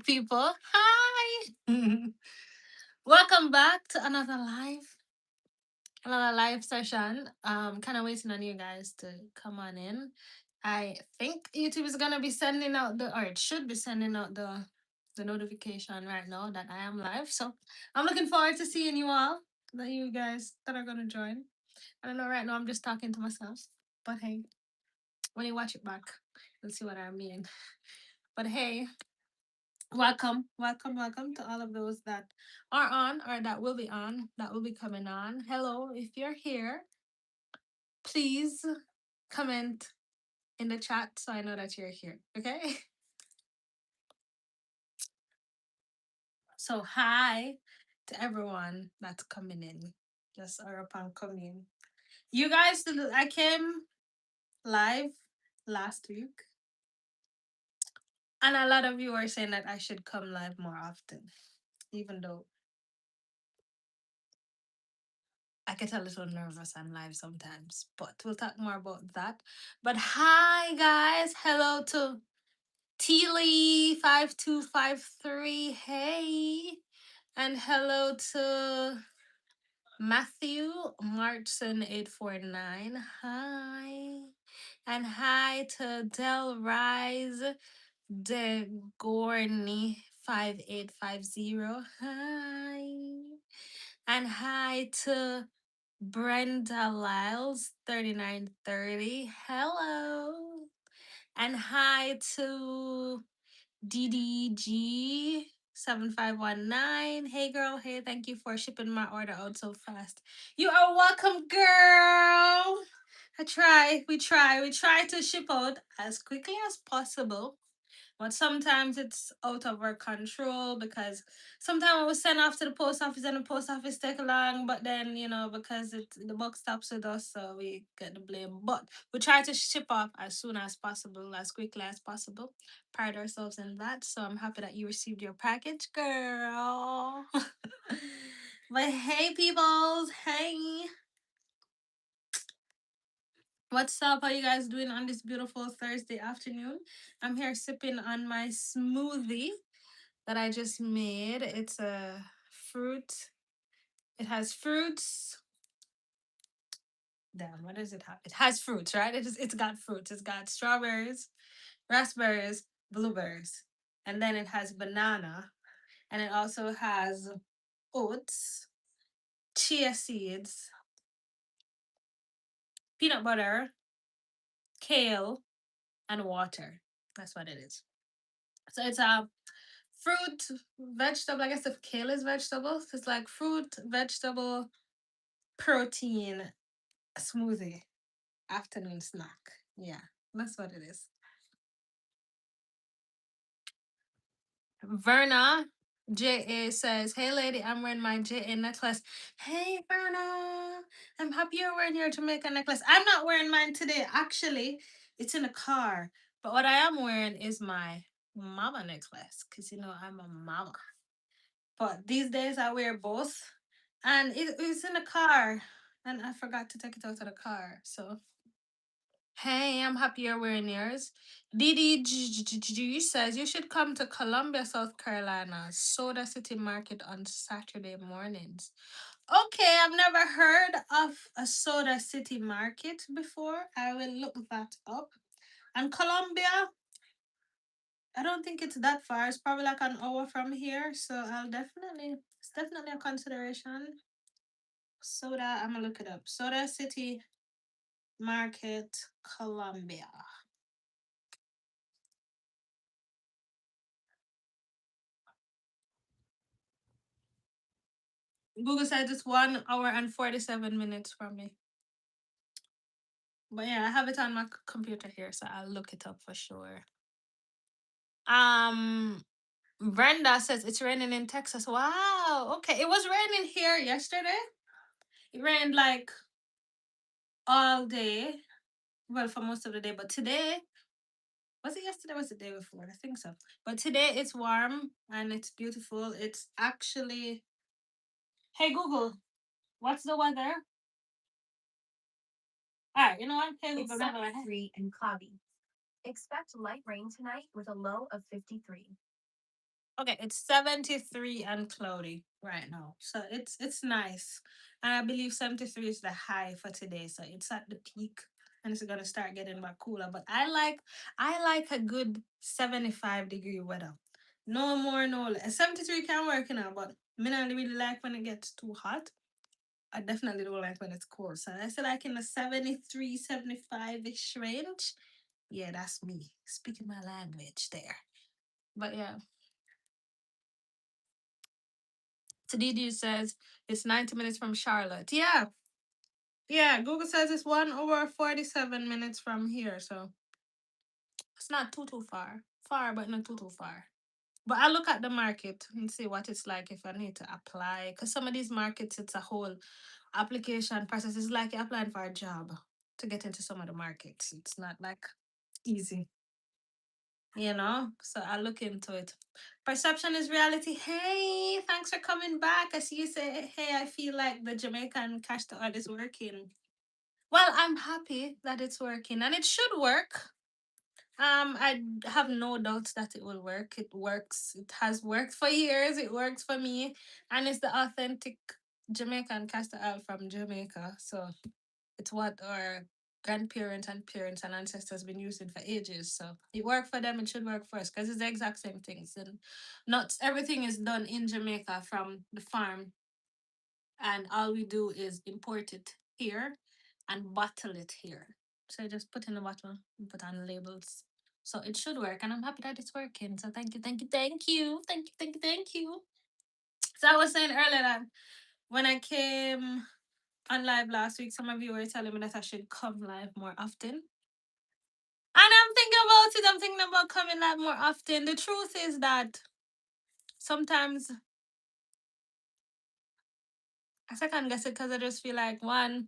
people. Hi. Welcome back to another live session. Kind of waiting on you guys to come on in. I think YouTube is gonna be sending out or it should be sending out the notification right now that I am live. So I'm looking forward to seeing you all, that you guys that are gonna join. I don't know, right now I'm just talking to myself, but hey, when you watch it back, you'll see what I mean. But hey, welcome to all of those that are on or that will be on, that will be coming on. Hello, if you're here, please comment in the chat so I know that you're here. Okay. So hi to everyone that's coming in. Just or upon coming. You guys, I came live last week, and a lot of you are saying that I should come live more often, even though I get a little nervous on live sometimes, but we'll talk more about that. But hi guys, hello to Teely5253. Hey. And hello to Matthew Martson849. Hi. And hi to Del Rise De Gorney 5850. Hi. And hi to Brenda Lyles 3930. Hello. And hi to DDG 7519. Hey girl, hey, thank you for shipping my order out so fast. You are welcome, girl. We try to ship out as quickly as possible. But sometimes it's out of our control because sometimes we send off to the post office and the post office take long, but then because the buck stops with us, so we get the blame. But we try to ship off as soon as possible, as quickly as possible. Pride ourselves in that. So I'm happy that you received your package, girl. But hey peoples, hey. What's up? How you guys doing on this beautiful Thursday afternoon? I'm here sipping on my smoothie that I just made. It's a fruit. It has fruits. Damn, what does it have? It has fruits, right? It's got fruits. It's got strawberries, raspberries, blueberries. And then it has banana. And it also has oats, chia seeds, peanut butter, kale, and water. That's what it is. So it's a fruit, vegetable. I guess if kale is vegetable, so it's like fruit, vegetable, protein smoothie, afternoon snack. Yeah, that's what it is. Verna JA says, "Hey lady, I'm wearing my JA necklace." Hey Verna, I'm happy you're wearing your Jamaica necklace. I'm not wearing mine today. Actually, it's in the car. But what I am wearing is my mama necklace, because I'm a mama. But these days I wear both. And it's in the car. And I forgot to take it out of the car. So hey, I'm happy you're wearing yours. DDG says you should come to Columbia, South Carolina, Soda City Market on Saturday mornings. Okay, I've never heard of a Soda City Market before. I will look that up. And Columbia, I don't think it's that far. It's probably like an hour from here. So it's definitely a consideration. Soda, I'm gonna look it up. Soda City Market, Columbia. Google says it's 1 hour and 47 minutes from me. But yeah, I have it on my computer here, so I'll look it up for sure. Um, Brenda says it's raining in Texas. Wow. Okay, it was raining here yesterday. It rained like all day. Well, for most of the day, but today, was it yesterday? Was it the day before? I think so. But today it's warm and it's beautiful. It's actually. Hey Google, what's the weather? All right, you know what? Hey Google, It's 73 and cloudy. Expect light rain tonight with a low of 53. Okay, it's 73 and cloudy right now. So it's nice. And I believe 73 is the high for today. So it's at the peak and it's gonna start getting back cooler. But I like a good 75-degree weather. No more, no less. 73 can work, but me not really like when it gets too hot. I definitely don't like when it's cold. So I said like in the 73, 75-ish range. Yeah, that's me. Speaking my language there. But yeah. Tadidi says it's 90 minutes from Charlotte. Yeah. Yeah. Google says it's 1 hour 47 minutes from here. So it's not too far. Far, but not too far. But I look at the market and see what it's like if I need to apply. Because some of these markets, it's a whole application process. It's like you're applying for a job to get into some of the markets. It's not like easy, So I look into it. Perception is reality. Hey, thanks for coming back. I see you say, hey, I feel like the Jamaican cash to oil is working. Well, I'm happy that it's working and it should work. I have no doubts that it will work. It works. It has worked for years. It works for me. And it's the authentic Jamaican castor oil from Jamaica. So it's what our grandparents and parents and ancestors been using for ages. So it worked for them, it should work for us because it's the exact same things. And not everything is done in Jamaica from the farm. And all we do is import it here and bottle it here. So I just put in the bottle and put on the labels. So it should work. And I'm happy that it's working. So thank you, thank you, thank you. Thank you, thank you, thank you. So I was saying earlier that when I came on live last week, some of you were telling me that I should come live more often. And I'm thinking about it. I'm thinking about coming live more often. The truth is that sometimes I second guess it because I just feel like one,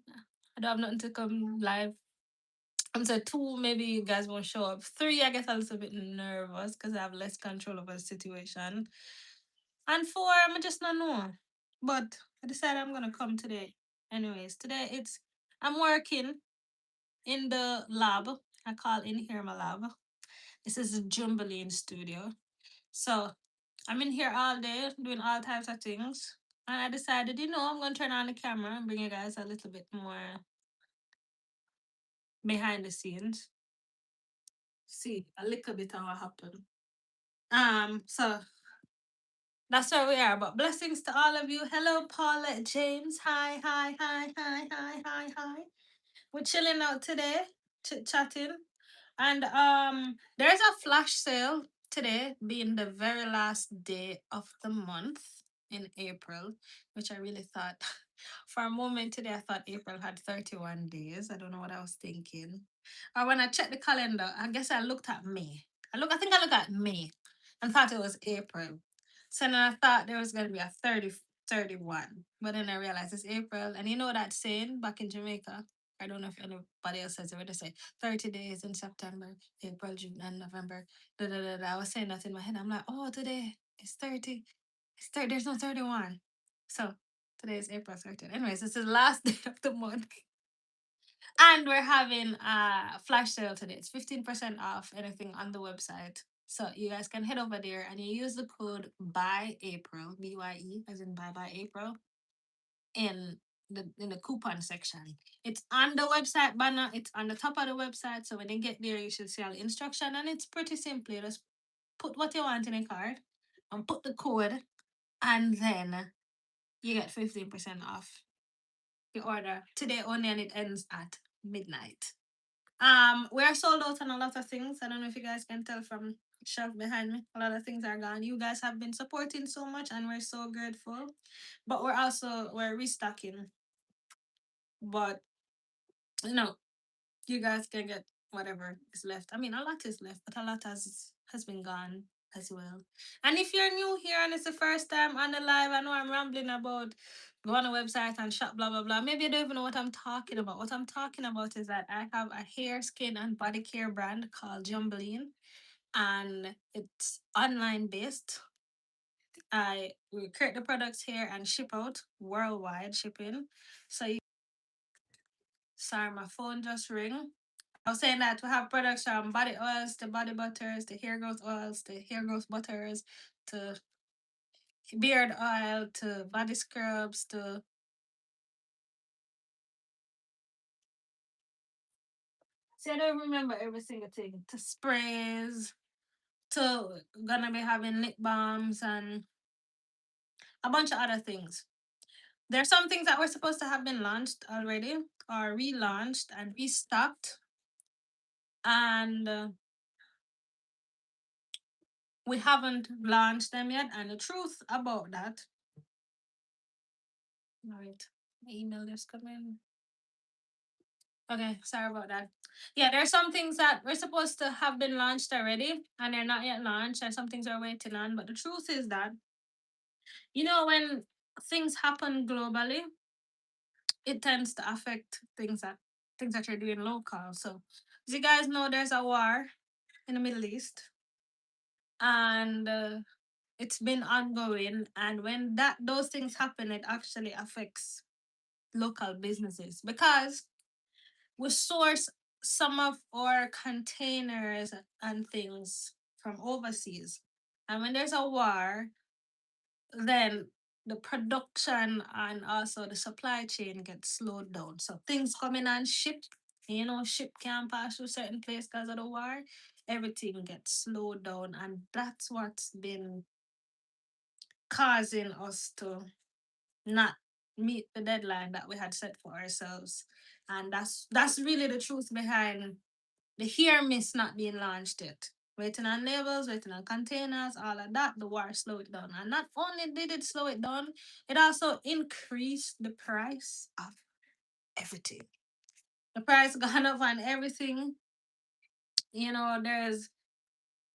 I don't have nothing to come live. I'm saying two, maybe you guys won't show up. Three, I get a little bit nervous because I have less control over the situation. And four, I'm just not know. But I decided I'm gonna come today. Anyways, today I'm working in the lab. I call in here my lab. This is a Jamaican studio. So I'm in here all day doing all types of things. And I decided, I'm going to turn on the camera and bring you guys a little bit more behind the scenes. See a little bit of what happened. So that's where we are. But blessings to all of you. Hello, Paula, James. Hi, hi, hi, hi, hi, hi, hi. We're chilling out today, chit chatting. And there's a flash sale today, being the very last day of the month in April, which I really thought for a moment today I thought April had 31 days. I don't know what I was thinking. Or when I checked the calendar, I guess I looked at May. I think I looked at May and thought it was April. So then I thought there was gonna be a 31. But then I realized it's April. And you know that saying back in Jamaica? I don't know if anybody else says it, but they say 30 days in September, April, June, and November. Da, da, da, da. I was saying that in my head. I'm like, oh, today is 30. It's 30. There's no 31. So today is April 13th. Anyways, this is the last day of the month. And we're having a flash sale today. It's 15% off anything on the website. So you guys can head over there and you use the code BY April, BYE, as in by April, in the coupon section. It's on the website banner. It's on the top of the website. So when you get there, you should see all the instruction, and it's pretty simple. You just put what you want in a card and put the code, and then you get 15% off your order today only, and it ends at midnight. We're sold out on a lot of things. I don't know if you guys can tell from the shelf behind me. A lot of things are gone. You guys have been supporting so much, and we're so grateful. But we're restocking. But you know, you guys can get whatever is left. I mean, a lot is left, but a lot has been gone as well. And if you're new here and it's the first time on the live, I know I'm rambling about go on a website and shop, blah blah blah. Maybe you don't even know what I'm talking about. What I'm talking about is that I have a hair, skin, and body care brand called Jamaican, and it's online based. We create the products here and ship out worldwide shipping. So sorry, my phone just ring. I was saying that we have products from body oils, the body butters, the hair growth oils, the hair growth butters, to beard oil to body scrubs to see, I don't remember every single thing, to sprays to gonna be having lip balms and a bunch of other things. There's some things that were supposed to have been launched already or relaunched and restocked, and we haven't launched them yet. And the truth about that, all right, my email just come in. Okay, sorry about that. Yeah, there's some things that we're supposed to have been launched already and they're not yet launched, and some things are waiting on. But the truth is that, when things happen globally, it tends to affect things that you're doing local. So, as you guys know, there's a war in the Middle East, and it's been ongoing. And when those things happen, it actually affects local businesses because we source some of our containers and things from overseas. And when there's a war, then the production and also the supply chain gets slowed down. So things coming on ship, ship can't pass through certain place because of the war. Everything gets slowed down, and that's what's been causing us to not meet the deadline that we had set for ourselves. And that's really the truth behind the here miss not being launched yet. Waiting on labels, waiting on containers, all of that, the war slowed it down. And not only did it slow it down, it also increased the price of everything. The price gone up on everything. There's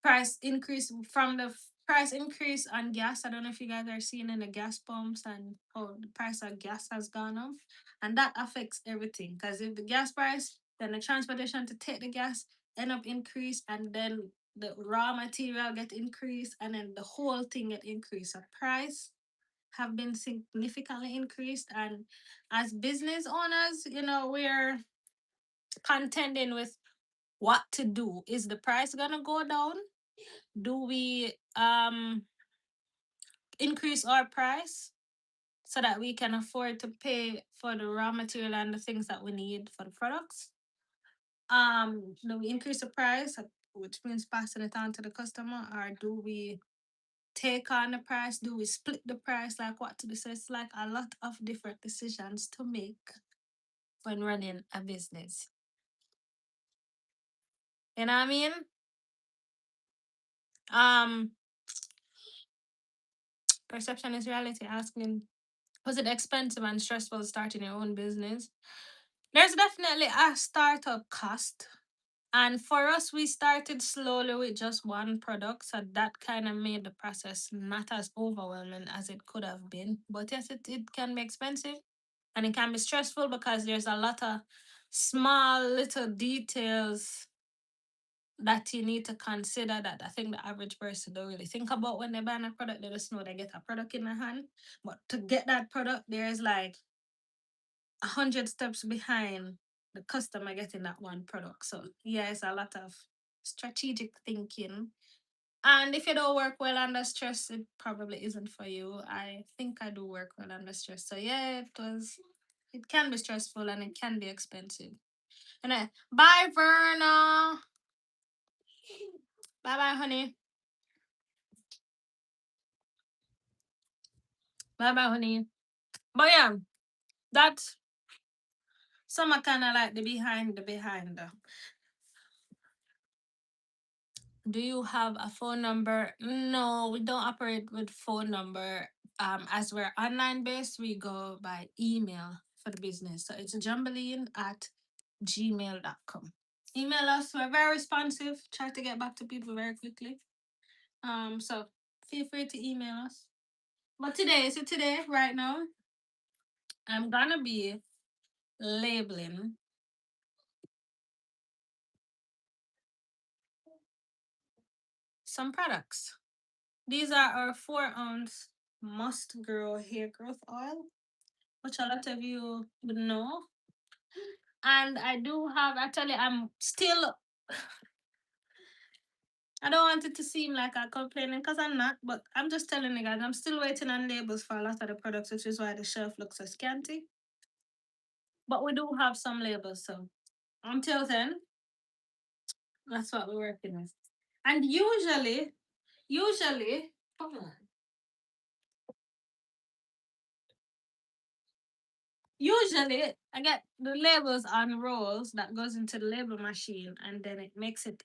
price increase from the price increase on gas. I don't know if you guys are seeing in the gas pumps and how the price of gas has gone up. And that affects everything. Because if the gas price, then the transportation to take the gas end up increase, and then the raw material get increased, and then the whole thing get increased. So price have been significantly increased. And as business owners, we're contending with what to do. Is the price gonna go down? Do we increase our price so that we can afford to pay for the raw material and the things that we need for the products? Do we increase the price, which means passing it on to the customer, or do we take on the price? Do we split the price? Like what to do? So it's like a lot of different decisions to make when running a business. You know what I mean? Um, Perception is reality asking, was it expensive and stressful starting your own business? There's definitely a startup cost. And for us, we started slowly with just one product. So that kind of made the process not as overwhelming as it could have been. But yes, it can be expensive and it can be stressful because there's a lot of small little details that you need to consider that I think the average person don't really think about when they buy a product. They just know they get a product in their hand. But to get that product, there's like 100 steps behind the customer getting that one product. So yeah, it's a lot of strategic thinking. And if you don't work well under stress, it probably isn't for you. I think I do work well under stress. So yeah, it can be stressful and it can be expensive. And bye Verna. Bye bye, honey. Bye bye, honey. But yeah, that's some are kind of like the behind. Do you have a phone number? No, we don't operate with phone number. As we're online based, we go by email for the business. So it's jambaline@gmail.com. Email us. We're very responsive. Try to get back to people very quickly. So feel free to email us. But today, right now, I'm gonna be labeling some products. These are our 4-ounce must grow hair growth oil, which a lot of you would know. And I do have, actually, I'm still I don't want it to seem like I'm complaining because I'm not, but I'm just telling you guys, I'm still waiting on labels for a lot of the products, which is why the shelf looks so scanty. But we do have some labels, so until then, that's what we're working with. And usually, come on. Usually, I get the labels on rolls that goes into the label machine, and then it makes it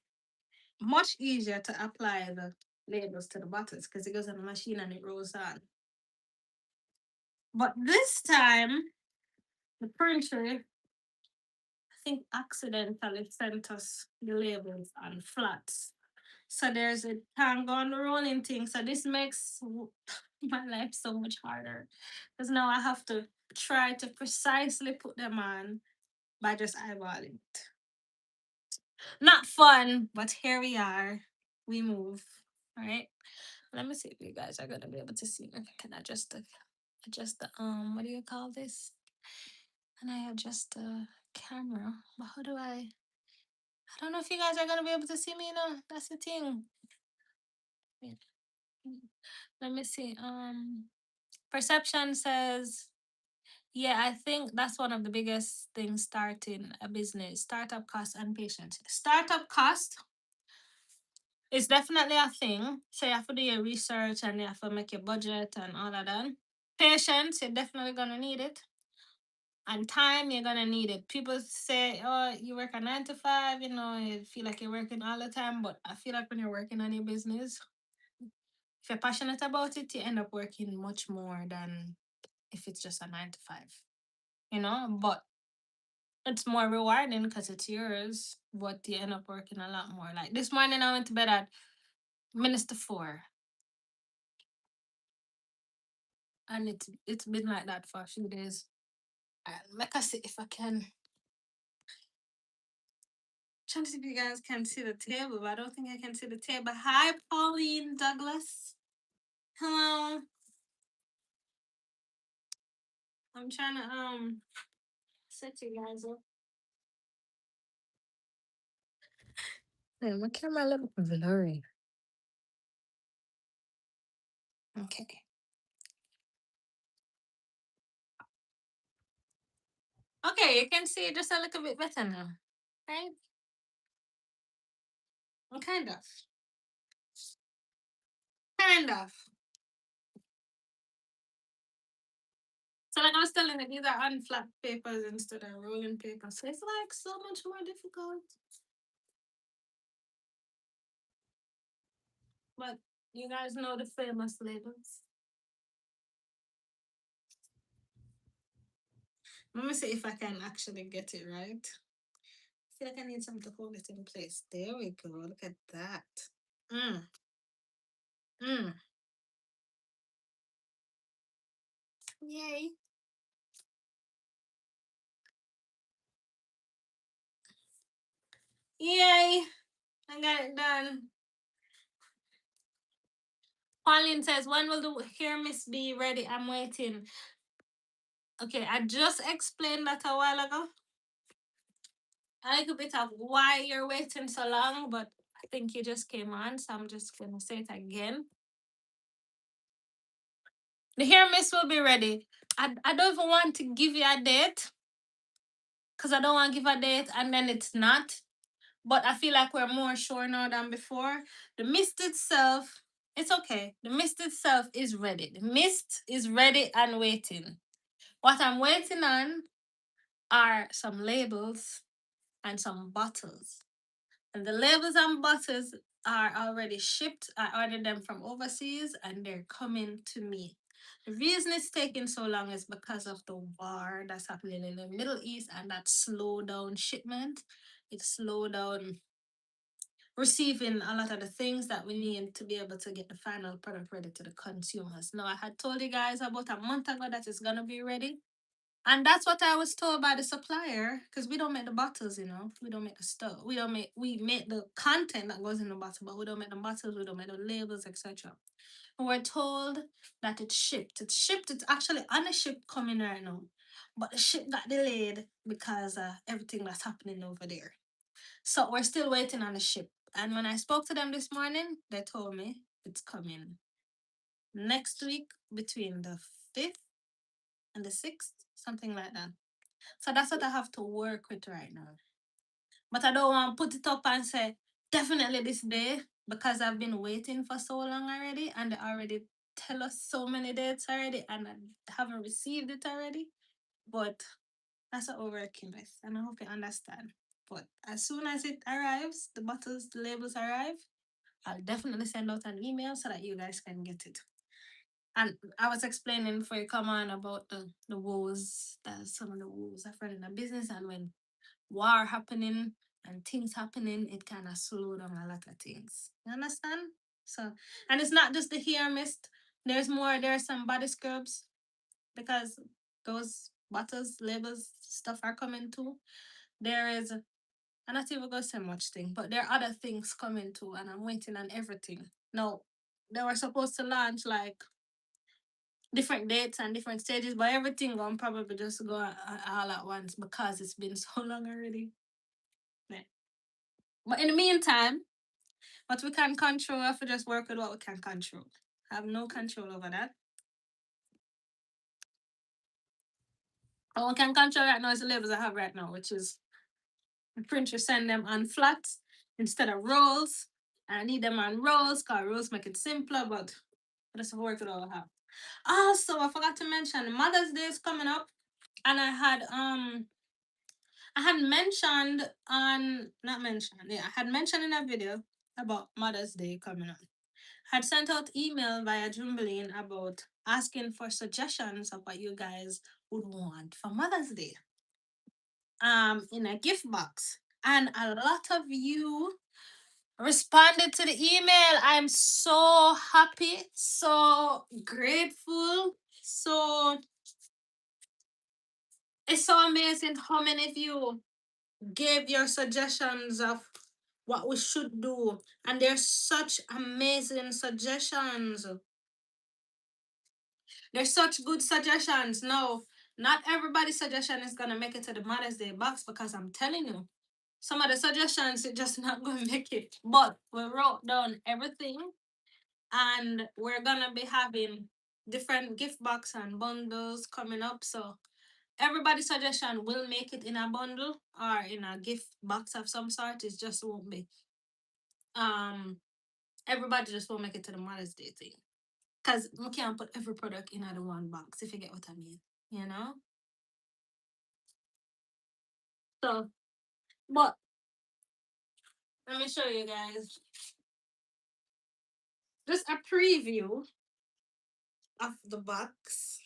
much easier to apply the labels to the bottles because it goes on the machine and it rolls on. But this time, the printer, I think, accidentally sent us the labels on flats. So there's a tango on the rolling thing. So this makes my life so much harder because now I have to try to precisely put them on by just eyeballing it. Not fun, but here we are. We move. All right. Let me see if you guys are gonna be able to see me. Can I adjust the what do you call this? And I adjust the camera. But how do I don't know if you guys are gonna be able to see me now. That's the thing. Wait, let me see. Perception says, yeah, I think that's one of the biggest things starting a business. Startup cost and patience. Startup cost is definitely a thing. So you have to do your research and you have to make your budget and all of that. Patience, you're definitely gonna need it. And time, you're gonna need it. People say, oh, you work a 9 to 5, you feel like you're working all the time. But I feel like when you're working on your business, if you're passionate about it, you end up working much more than if it's just a 9 to 5, But it's more rewarding because it's yours, but you end up working a lot more. Like this morning, I went to bed at minutes to 4, and it's been like that for a few days. Like I see if I can. Trying to see if you guys can see the table, but I don't think I can see the table. Hi, Pauline Douglas. Hello. I'm trying to set you guys up. Yeah, my camera a little blurry. Okay. Okay, you can see it just a little bit better now. Right? Kind of. Kind of. So like I was telling you, these are unflat papers instead of rolling papers. So it's like so much more difficult. But you guys know the famous labels. Let me see if I can actually get it right. I feel like I need something to hold it in place. There we go. Look at that. Mm. Mm. Yay. Yay. I got it done. Pauline says, when will the hair mist be ready? I'm waiting. Okay, I just explained that a while ago. A little bit of why you're waiting so long, but I think you just came on, so I'm just gonna say it again. The hair mist will be ready. I don't even want to give you a date because I don't want to give a date and then it's not. But I feel like we're more sure now than before. The mist itself, it's okay. The mist itself is ready. The mist is ready and waiting. What I'm waiting on are some labels and some bottles. And the labels and bottles are already shipped. I ordered them from overseas and they're coming to me. The reason it's taking so long is because of the war that's happening in the Middle East and that slow down shipment. It slowed down receiving a lot of the things that we need to be able to get the final product ready to the consumers. Now, I had told you guys about a month ago that it's gonna be ready. And that's what I was told by the supplier, because we don't make the bottles, We don't make the stuff. We make the content that goes in the bottle, but we don't make the bottles, we don't make the labels, etc. And we're told that it's shipped. It's shipped, it's actually on a ship coming right now. But the ship got delayed because of everything that's happening over there. So we're still waiting on the ship. And when I spoke to them this morning, they told me it's coming next week between the 5th and the 6th, something like that. So that's what I have to work with right now. But I don't want to put it up and say, definitely this day, because I've been waiting for so long already and they already tell us so many dates already and I haven't received it already. But that's what we're working with. And I hope you understand. But as soon as it arrives, the bottles, the labels arrive, I'll definitely send out an email so that you guys can get it. And I was explaining before you come on about the woes, that some of the woes are running a business, and when war happening and things happening, it kind of slow down a lot of things. You understand? So, and it's not just the hair mist. There's more. There's some body scrubs because those bottles, labels, stuff are coming too. There is, I'm not even gonna say much thing, but there are other things coming too, and I'm waiting on everything. Now, they were supposed to launch like different dates and different stages, but everything gonna probably just go all at once because it's been so long already. Yeah. But in the meantime, what we can control, we have to just work with what we can control. I have no control over that. All we can control right now is the labels I have right now, which is the printer send them on flats instead of rolls. I need them on rolls because rolls make it simpler, but I just work with all I have. Also, I forgot to mention Mother's Day is coming up, and I had mentioned on not mentioned, yeah, I had mentioned in a video about Mother's Day coming up. Had sent out email via Jamaica about asking for suggestions of what you guys would want for Mother's Day. In a gift box. And a lot of you responded to the email. I'm so happy, so grateful, so it's so amazing how many of you gave your suggestions of what we should do. And there's such amazing suggestions. There's such good suggestions. No, not everybody's suggestion is gonna make it to the Mother's Day box because I'm telling you, some of the suggestions it just not gonna make it. But we wrote down everything and we're gonna be having different gift box and bundles coming up. So everybody's suggestion will make it in a bundle or in a gift box of some sort. It just won't be. Everybody just won't make it to the Mother's Day thing. Cause we can't put every product in the one box, if you get what I mean. You know? So, but let me show you guys just a preview of the box.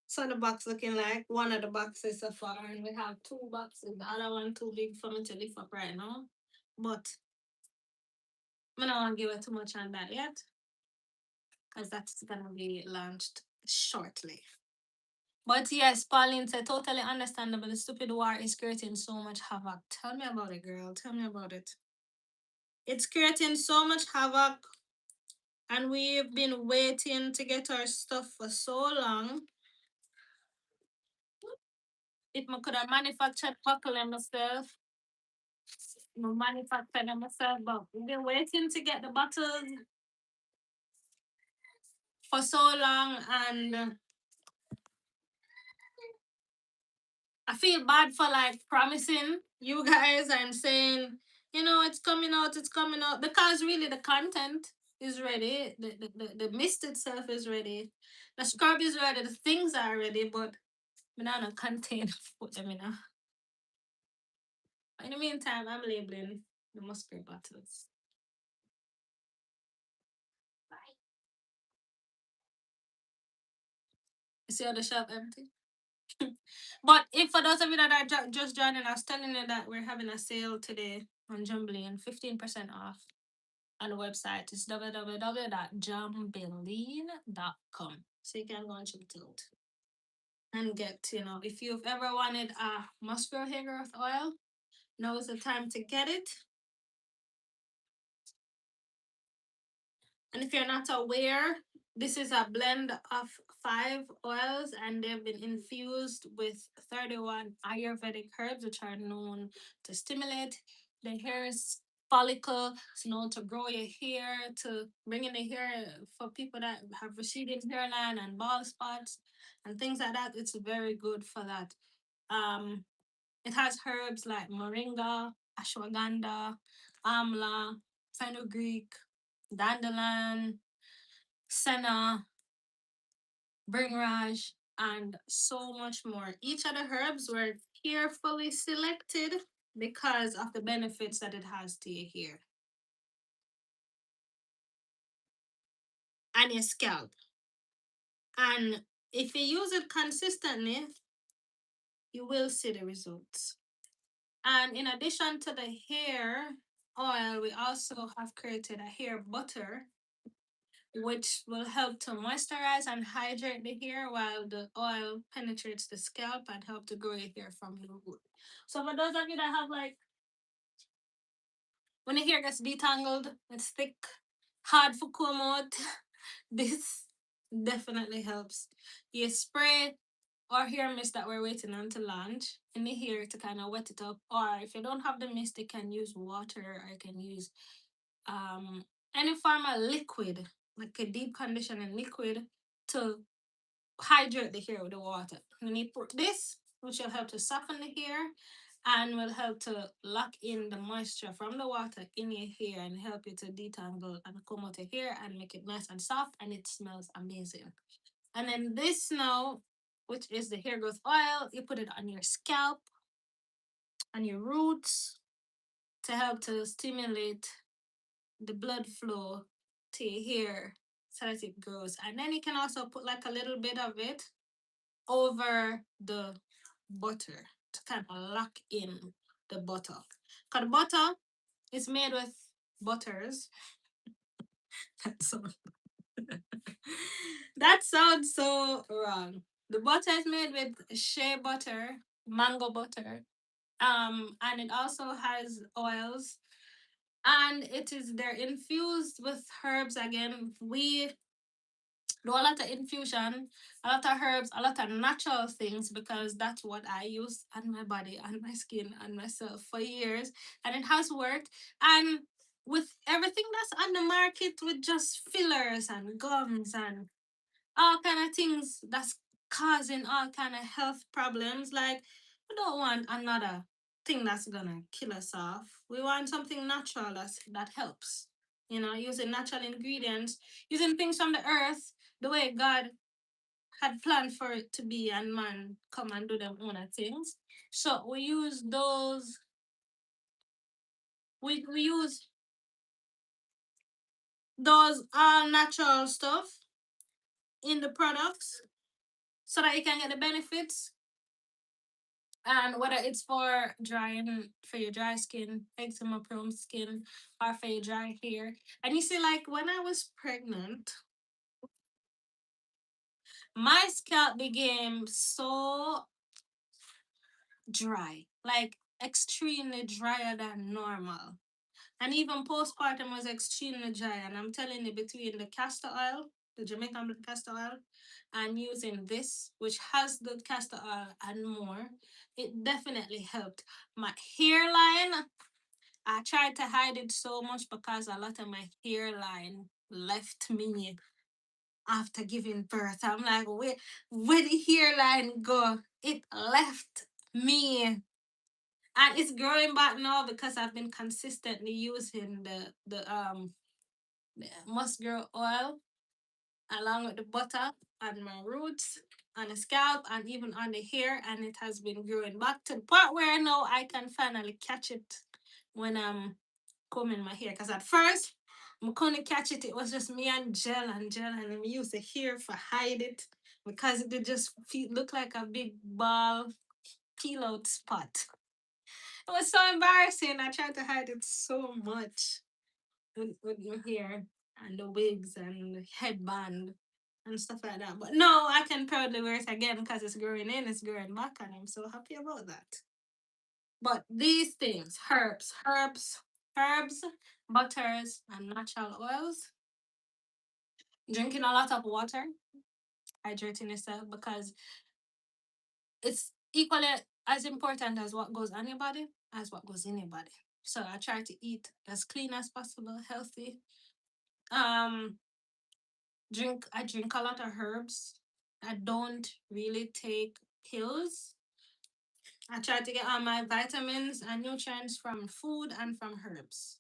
So the box looking like one of the boxes so far, and we have two boxes. The other one too big for me to lift up right now. But I don't want to give it too much on that yet, because that's gonna be launched shortly. But yes, Pauline said totally understandable. The stupid war is creating so much havoc. Tell me about it, girl. Tell me about it. It's creating so much havoc, and we've been waiting to get our stuff for so long. If I could have manufactured buckle and myself, I manufactured them myself, but we've been waiting to get the bottles for so long, and I feel bad for like promising you guys and saying, it's coming out, because really the content is ready, the mist itself is ready, the scrub is ready, the things are ready, but we not no content put them in. In the meantime, I'm labeling the mustard bottles. You see how the shelf empty? But if for those of you that are just joining us, telling you that we're having a sale today on Jumbling, 15% off on the website. It's www.jumbling.com. So you can go and check it out. And get, if you've ever wanted a muscular hair growth oil, now is the time to get it. And if you're not aware, this is a blend of 5 oils and they've been infused with 31 Ayurvedic herbs, which are known to stimulate the hair is follicle, to grow your hair, to bring in the hair for people that have receding hairline and bald spots and things like that. It's very good for that. Um, it has herbs like moringa, ashwagandha, amla, fenugreek, dandelion, senna, bringraj, and so much more. Each of the herbs were carefully selected because of the benefits that it has to your hair and your scalp. And if you use it consistently, you will see the results. And in addition to the hair oil, we also have created a hair butter, which will help to moisturize and hydrate the hair while the oil penetrates the scalp and help to grow your hair from the root. So for those of you that have like when the hair gets detangled, it's thick, hard for comb out, this definitely helps. You spray or hair mist that we're waiting on to launch in the hair to kind of wet it up. Or if you don't have the mist, you can use water or you can use um any form of liquid, like a deep conditioning liquid to hydrate the hair with the water. Then you put this, which will help to soften the hair and will help to lock in the moisture from the water in your hair and help you to detangle and comb out your hair and make it nice and soft, and it smells amazing. And then this now, which is the hair growth oil, you put it on your scalp, on your roots to help to stimulate the blood flow to your hair so that it grows. And then you can also put like a little bit of it over the butter to kind of lock in the butter. Because butter is made with butters. So that sounds so wrong. The butter is made with shea butter, mango butter, and it also has oils, and they're infused with herbs. Again, we do a lot of infusion, a lot of herbs, a lot of natural things because that's what I use on my body, on my skin, on myself for years, and it has worked. And with everything that's on the market with just fillers and gums and all kind of things that's causing all kind of health problems, like we don't want another thing that's gonna kill us off. We want something natural that helps. Using natural ingredients, using things from the earth the way God had planned for it to be, and man come and do them own things. So we use those. We use those all natural stuff in the products so that you can get the benefits. And whether it's for your dry skin, eczema prone skin, or for your dry hair. And you see, like when I was pregnant, my scalp became so dry, like extremely drier than normal. And even postpartum was extremely dry. And I'm telling you, between the castor oil, the Jamaican castor oil, and using this, which has the castor oil and more, it definitely helped. My hairline, I tried to hide it so much because a lot of my hairline left me after giving birth. I'm like, where the hairline go? It left me. And it's growing back now because I've been consistently using the musk grow oil along with the butter on my roots, on the scalp, and even on the hair, and it has been growing back to the part where now I can finally catch it when I'm combing my hair. Because at first, I couldn't catch it. It was just me and gel, and we used the hair for hide it because it did just look like a big ball peel out spot. It was so embarrassing. I tried to hide it so much with my hair and the wigs and the headband and stuff like that. But no, I can proudly wear it again because it's growing in, it's growing back, and I'm so happy about that. But these things, herbs, butters, and natural oils, drinking a lot of water, hydrating yourself because it's equally as important as what goes on your body as what goes in your body. So I try to eat as clean as possible, healthy. Um, I drink a lot of herbs. I don't really take pills. I try to get all my vitamins and nutrients from food and from herbs.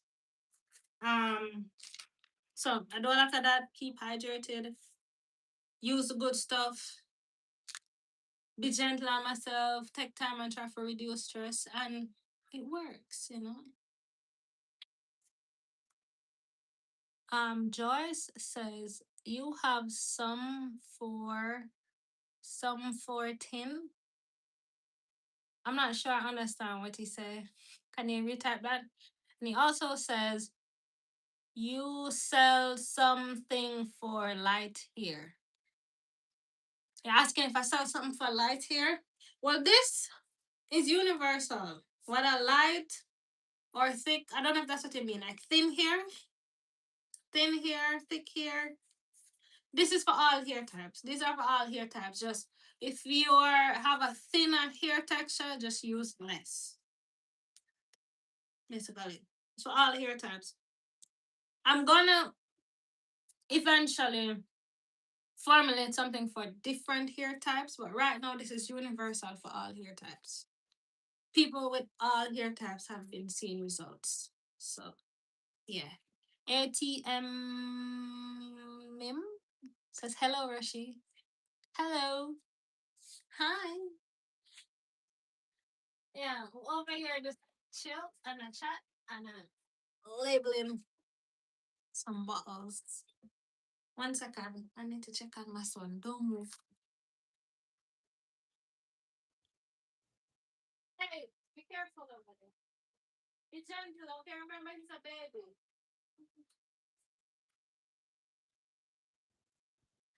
Um, so I do a lot of that. Keep hydrated. Use the good stuff. Be gentle on myself. Take time and try to reduce stress, and it works. Joyce says you have some for tin. I'm not sure I understand what he said. Can you retype that? And he also says you sell something for light hair. You're asking if I sell something for light hair? Well, this is universal. Whether light or thick, I don't know if that's what you mean. Like thin hair, thick hair. This is for all hair types. These are for all hair types. Just if you have a thinner hair texture, just use less. Basically, it's for all hair types. I'm gonna eventually formulate something for different hair types, but right now this is universal for all hair types. People with all hair types have been seeing results. So yeah. ATM Mim says hello, Rashi. Hello. Hi. Yeah, over here just chill and a chat and labeling some bottles. 1 second. I need to check on my son. Don't move. Hey, be careful over there. Be gentle, okay? Remember he's a baby.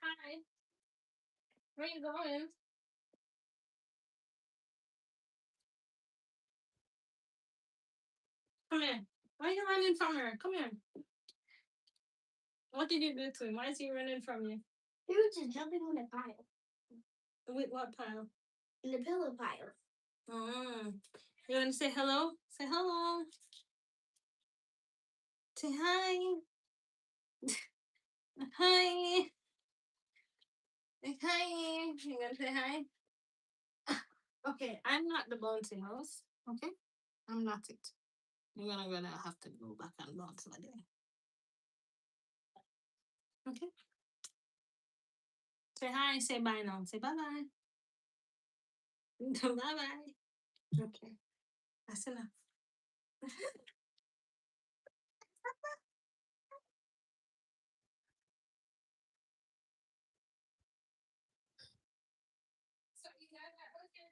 Hi. Where you going? Come here. Why are you running from her? Come here. What did you do to him? Why is he running from you? He was just jumping on the pile. With what pile? In the pillow pile. You want to say hello? Say hello. Say hi. Hi. Say hi. You gonna say hi? Okay, I'm not the bouncy house. Okay? I'm not it. You're gonna have to go back and bounce my day. Okay? Say hi, say bye now. Say bye bye. Bye bye. Okay. That's enough. So you got that okay?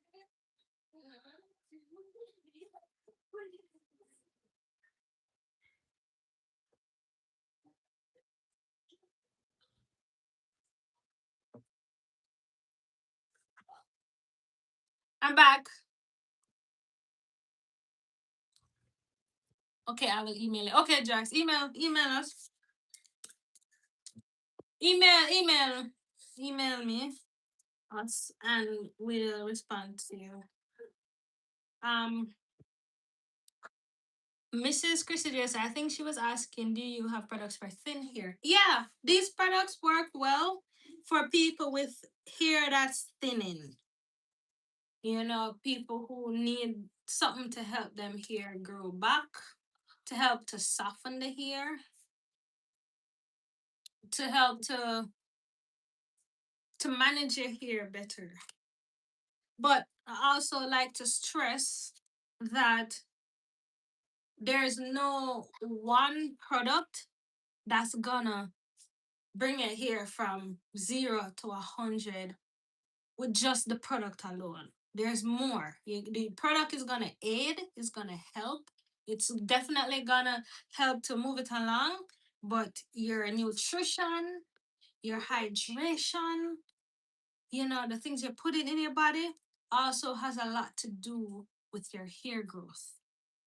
I'm back. Okay, I will email it. Okay, Jax, email us. Email me us and we'll respond to you. Um Mrs. Christidius, I think she was asking, do you have products for thin hair? Yeah, these products work well for people with hair that's thinning. People who need something to help them hair grow back, to help to soften the hair, to help to manage your hair better. But I also like to stress that there's no one product that's gonna bring it here from 0 to 100 with just the product alone. There's more. The product is gonna aid, it's gonna help. It's definitely gonna help to move it along, but your nutrition, your hydration, the things you're putting in your body also has a lot to do with your hair growth.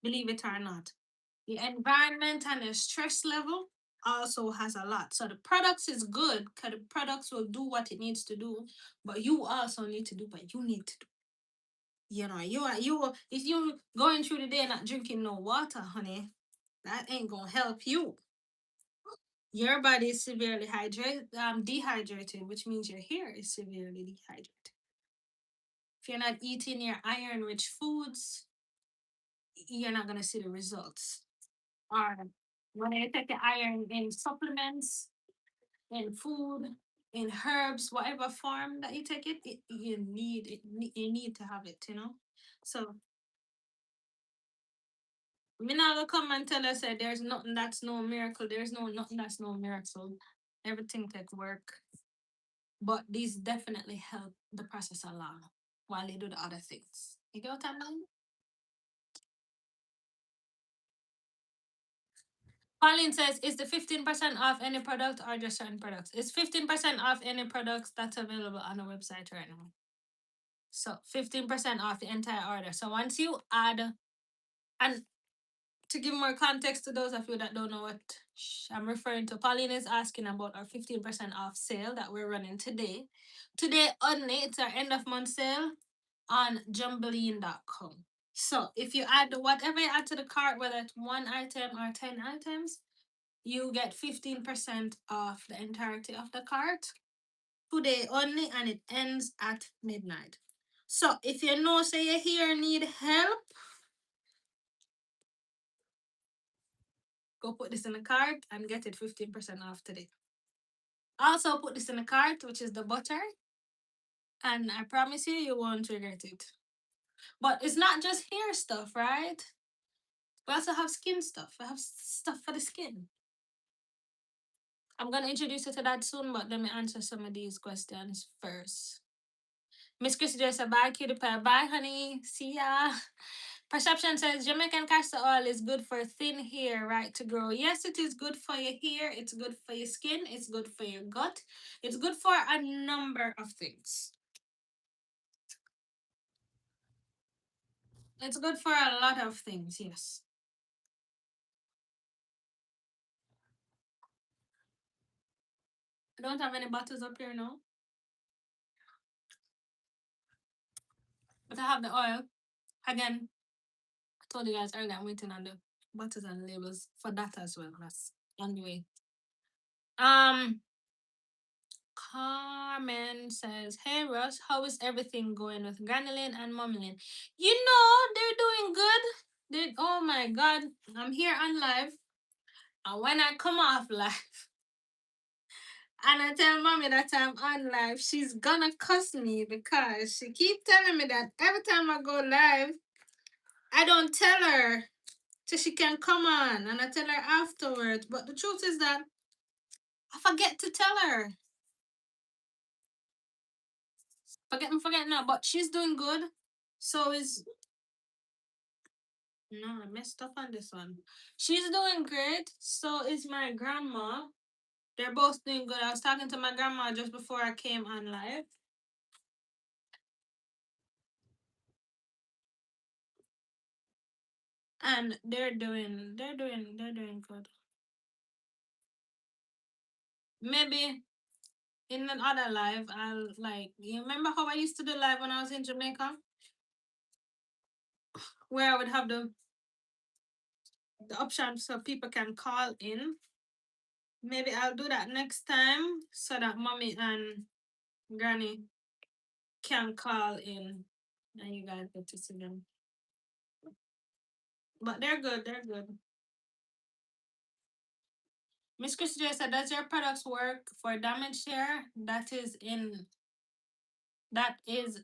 Believe it or not. The environment and the stress level also has a lot. So the products is good because the products will do what it needs to do, but you also need to do what you need to do. If you going through the day not drinking no water, honey, that ain't gonna help you. Your body is severely dehydrated, which means your hair is severely dehydrated. If you're not eating your iron-rich foods, you're not gonna see the results. Or when you take the iron in supplements, in food, in herbs, whatever form that you take you need to have it, you know. So me not gonna come and tell us that there's nothing that's no miracle. There's no nothing that's no miracle. Everything take work. But these definitely help the process along while they do the other things. You get what I mean? Pauline says, is the 15% off any product or just certain products? It's 15% off any products that's available on the website right now. So 15% off the entire order. So once you add, and to give more context to those of you that don't know what I'm referring to, Pauline is asking about our 15% off sale that we're running today. Today only, it's our end of month sale on jumbleen.com. So if you add whatever you add to the cart, whether it's one item or 10 items, you get 15% off the entirety of the cart today only, and it ends at midnight. So if you know, say you here need help, go put this in the cart and get it 15% off today. Also put this in the cart, which is the butter, and I promise you, you won't regret it. But it's not just hair stuff, right? We also have skin stuff. We have stuff for the skin. I'm gonna introduce you to that soon, but let me answer some of these questions first. Miss Chrissy just said, bye, cutie pie. Bye, honey. See ya. Perception says Jamaican castor oil is good for thin hair, right, to grow. Yes, it is good for your hair. It's good for your skin. It's good for your gut. It's good for a number of things. It's good for a lot of things, yes. I don't have any bottles up here now. But I have the oil. Again, I told you guys earlier I'm waiting on the bottles and labels for that as well. That's on the way. Carmen says, hey Russ, how is everything going with Granulin and Momilin? You know, they're doing good. Oh my god, I'm here on live. And when I come off live and I tell mommy that I'm on live, she's gonna cuss me because she keep telling me that every time I go live, I don't tell her so she can come on, and I tell her afterwards. But the truth is that I forget to tell her. Forget now. But she's doing good. So is no, I messed up on this one. She's doing great. So is my grandma. They're both doing good. I was talking to my grandma just before I came on live. And they're doing good. Maybe in another live, I'll like, you remember how I used to do live when I was in Jamaica? Where I would have the option so people can call in. Maybe I'll do that next time so that mommy and granny can call in and you guys get to see them. But they're good, they're good. Miss Christie said, does your products work for damaged hair that is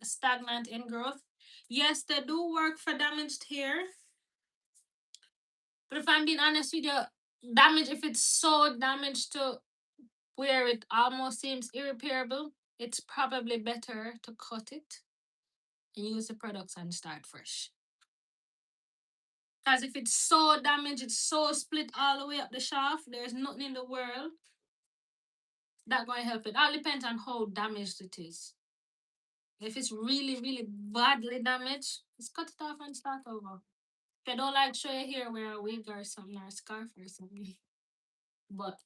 stagnant in growth? Yes, they do work for damaged hair. But if I'm being honest with you, if it's so damaged to where it almost seems irreparable, it's probably better to cut it and use the products and start fresh. Because if it's so damaged, it's so split all the way up the shaft, there's nothing in the world that going to help it. All depends on how damaged it is. If it's really, really badly damaged, just cut it off and start over. If you don't like show your hair, wear a wig or something or a scarf or something. But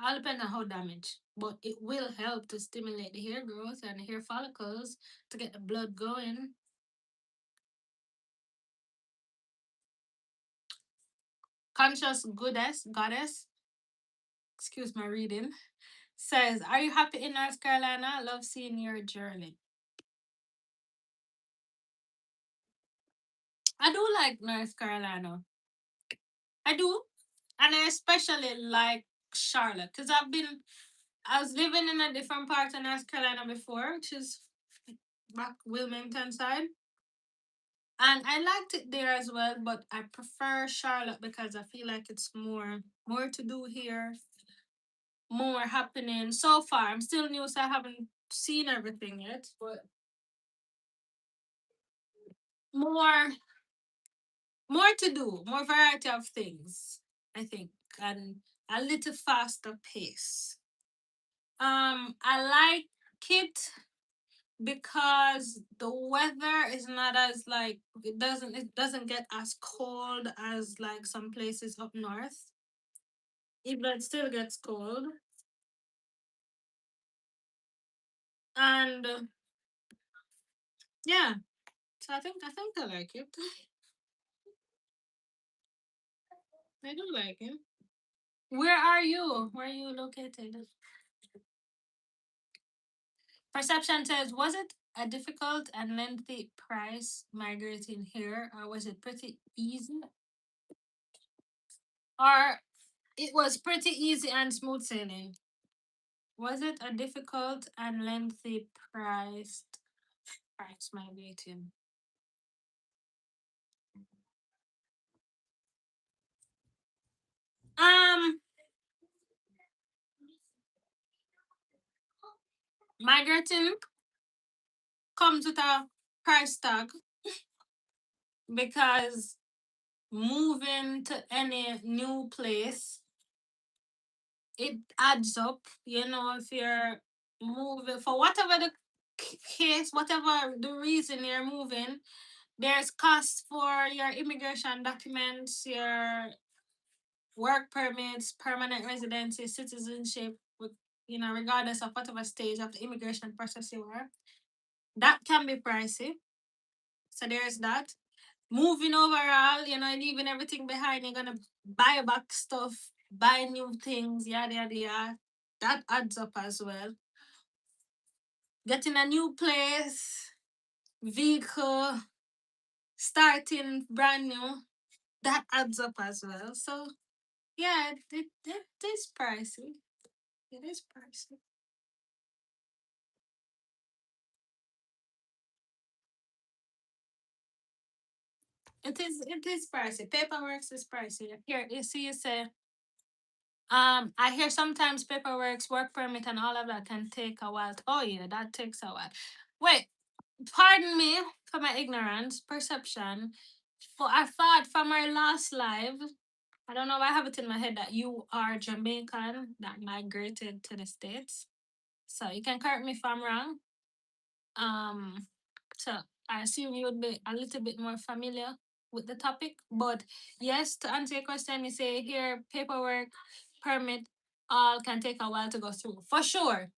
All depends on how damaged. But it will help to stimulate the hair growth and the hair follicles to get the blood going. Conscious goddess, excuse my reading, says, "Are you happy in North Carolina? Love seeing your journey." I do like North Carolina. I do. And I especially like Charlotte because I was living in a different part of North Carolina before, which is back Wilmington side. And I liked it there as well, but I prefer Charlotte because I feel like it's more to do here, more happening. So far, I'm still new, so I haven't seen everything yet, but more more to do, more variety of things, I think, and a little faster pace. I like it because the weather is not as like it doesn't get as cold as like some places up north. It still gets cold, and yeah. So I think I like it. I do like it. Where are you? Where are you located? Perception says, was it a difficult and lengthy price migrating here, or was it pretty easy? Or it was pretty easy and smooth sailing? Was it a difficult and lengthy price migrating? Um, Migrating comes with a price tag because moving to any new place, it adds up. You know, if you're moving for whatever the case, whatever the reason you're moving, there's costs for your immigration documents, your work permits, permanent residency, citizenship, regardless of whatever stage of the immigration process you are. That can be pricey. So there's that. Moving overall, leaving everything behind, you're gonna buy back stuff, buy new things, yada yada yada. That adds up as well. Getting a new place, vehicle, starting brand new, that adds up as well. So yeah, it is pricey. It is pricey. It is pricey. Paperwork is pricey. Here, you see, you say, I hear sometimes paperwork, work permit, and all of that can take a while. Oh yeah, that takes a while. Wait, pardon me for my ignorance, perception. For I thought from our last live, I don't know why I have it in my head that you are Jamaican that migrated to the States. So you can correct me if I'm wrong. Um, so I assume you would be a little bit more familiar with the topic. But yes, to answer your question, you say here paperwork, permit, all can take a while to go through. For sure.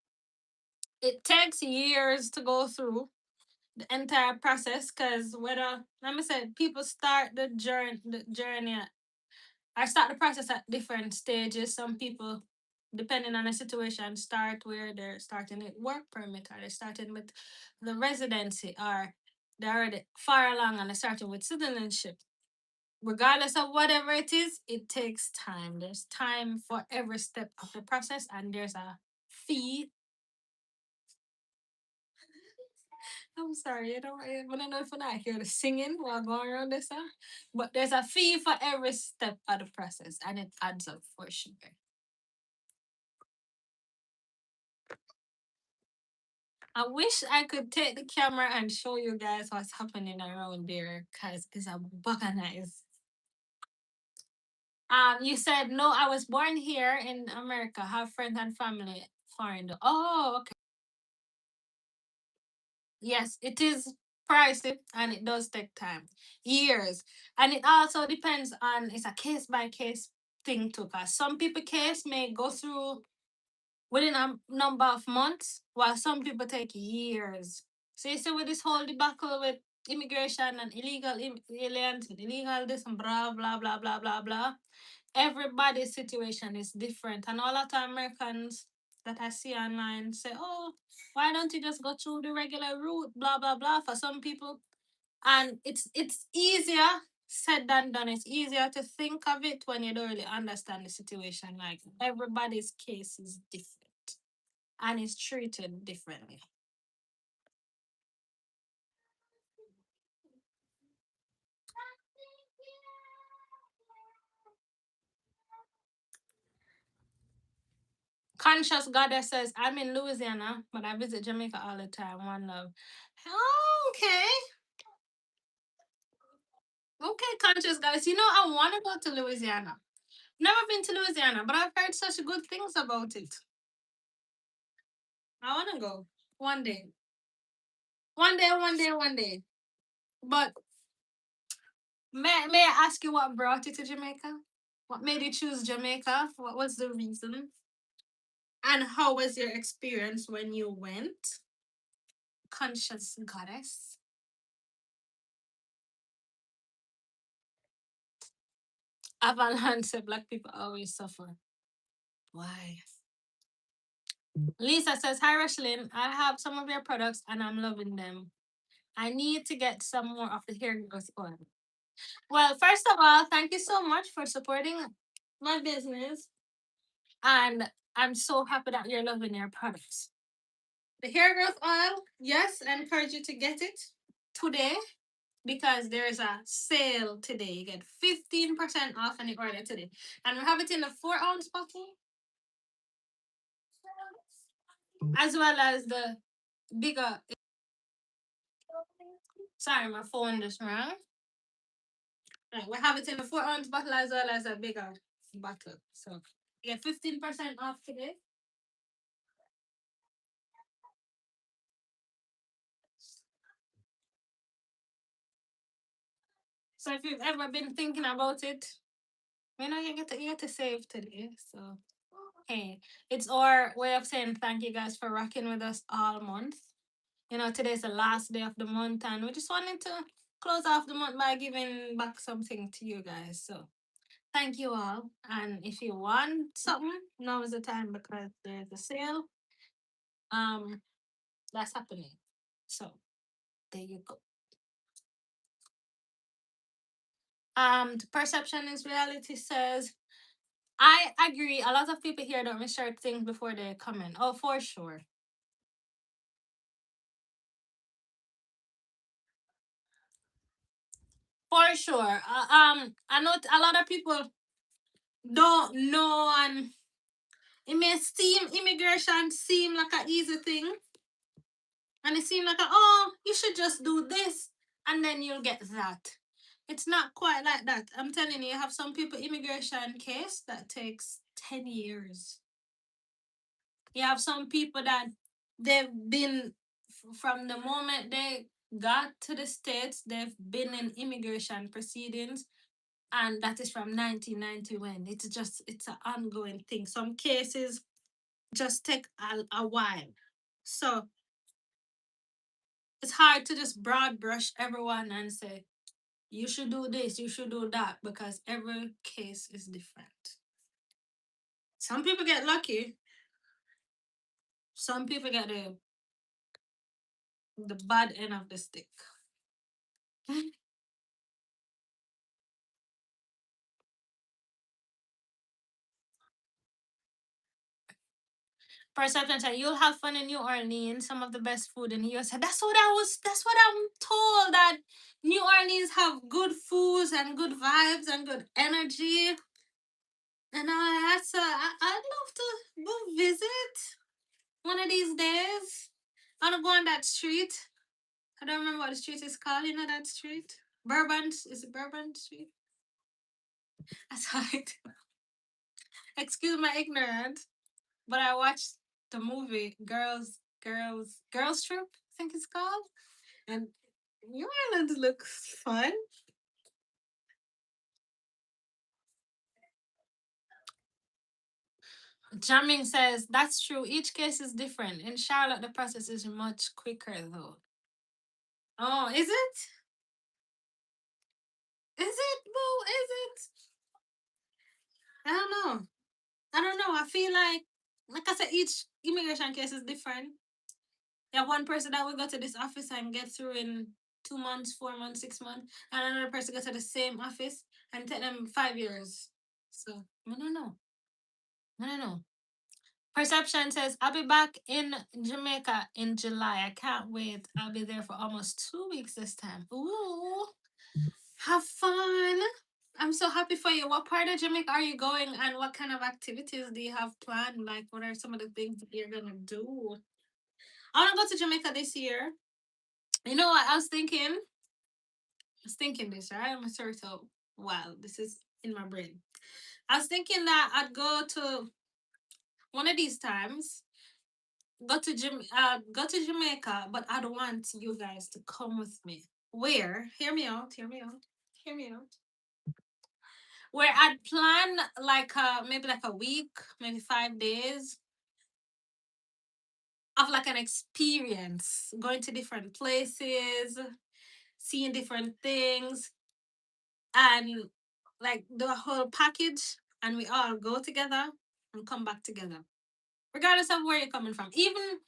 It takes years to go through the entire process because whether let me say people start the journey I start the process at different stages. Some people, depending on the situation, start where they're starting with work permit, or they're starting with the residency, or they're already far along and they're starting with citizenship. Regardless of whatever it is, it takes time. There's time for every step of the process, and there's a fee. I'm sorry, I don't know if I hear the singing while going around this, but there's a fee for every step of the process, and it adds up for sure. I wish I could take the camera and show you guys what's happening around there because it's a nice. You said no, I was born here in America, have friends and family foreign. Oh, okay. Yes, it is pricey and it does take time. Years. And it also depends on it's a case by case thing too, because some people case may go through within a number of months, while some people take years. So you see with this whole debacle with immigration and illegal aliens and illegal this and blah blah blah blah blah blah. Everybody's situation is different, and a lot of Americans that I see online say, "Oh, why don't you just go through the regular route?" Blah blah blah. For some people, and it's easier said than done. It's easier to think of it when you don't really understand the situation. Like everybody's case is different and is treated differently. Conscious Goddess says, I'm in Louisiana, but I visit Jamaica all the time. One love. Oh, okay. Okay, Conscious Goddess. You know, I want to go to Louisiana. Never been to Louisiana, but I've heard such good things about it. I want to go one day. One day, one day, one day. But may I ask you what brought you to Jamaica? What made you choose Jamaica? What was the reason? And how was your experience when you went? Conscious Goddess. Avalanche said black people always suffer. Why? Lisa says, Hi Rochielin, I have some of your products and I'm loving them. I need to get some more of the hair growth oil. Well, first of all, thank you so much for supporting my business. And I'm so happy that you're loving your products. The hair growth oil, yes, I encourage you to get it today because there's a sale today. You get 15% off any order today. And we have it in a 4-ounce bottle as well as the bigger. Sorry, my phone just rang. Right, we have it in a 4-ounce bottle as well as a bigger bottle. So you get 15% off today. So if you've ever been thinking about it, you get to save today. So hey, it's our way of saying thank you guys for rocking with us all month. You know, today's the last day of the month, and we just wanted to close off the month by giving back something to you guys. So thank you all. And if you want something, now is the time because there's a sale. Um, that's happening. So there you go. The perception is reality says, I agree. A lot of people here don't research things before they come in. Oh, for sure. For sure. I know a lot of people don't know, and it may seem immigration seem like an easy thing, and it seem like oh, you should just do this, and then you'll get that. It's not quite like that. I'm telling you, you have some people immigration case that takes 10 years. You have some people that they've been from the moment they got to the States, they've been in immigration proceedings, and that is from 1991. It's an ongoing thing. Some cases just take a while. So it's hard to just broad brush everyone and say, you should do this, you should do that, because every case is different. Some people get lucky, some people get the bad end of the stick. Perception said, you'll have fun in New Orleans, some of the best food in the US. That's what I'm told, that New Orleans have good foods and good vibes and good energy. And so I'd love to go visit one of these days. I wanna go on that street. I don't remember what the street is called, you know that street? Bourbon, is it Bourbon Street? That's how it. Excuse my ignorance, but I watched the movie Girls Trip, I think it's called. And New Orleans looks fun. Jamming says that's true. Each case is different. In Charlotte, the process is much quicker though. Oh, is it? Is it, boo? Is it? I don't know. I don't know. I feel like I said, each immigration case is different. You have one person that will go to this office and get through in 2 months, 4 months, 6 months, and another person go to the same office and take them 5 years. So I don't know. I don't know. Perception says, I'll be back in Jamaica in July. I can't wait. I'll be there for almost 2 weeks this time. Ooh, have fun. I'm so happy for you. What part of Jamaica are you going and what kind of activities do you have planned? Like, what are some of the things that you're going to do? I want to go to Jamaica this year. You know what? I was thinking this, right? I'm sorry. So, wow, this is in my brain. I was thinking that I'd go to one of these times go to Jamaica, but I don't want you guys to come with me. Where? Hear me out. Hear me out. Hear me out. Where I'd plan like maybe like a week, maybe 5 days of like an experience, going to different places, seeing different things, and like do a whole package, and we all go together and come back together, regardless of where you're coming from. Even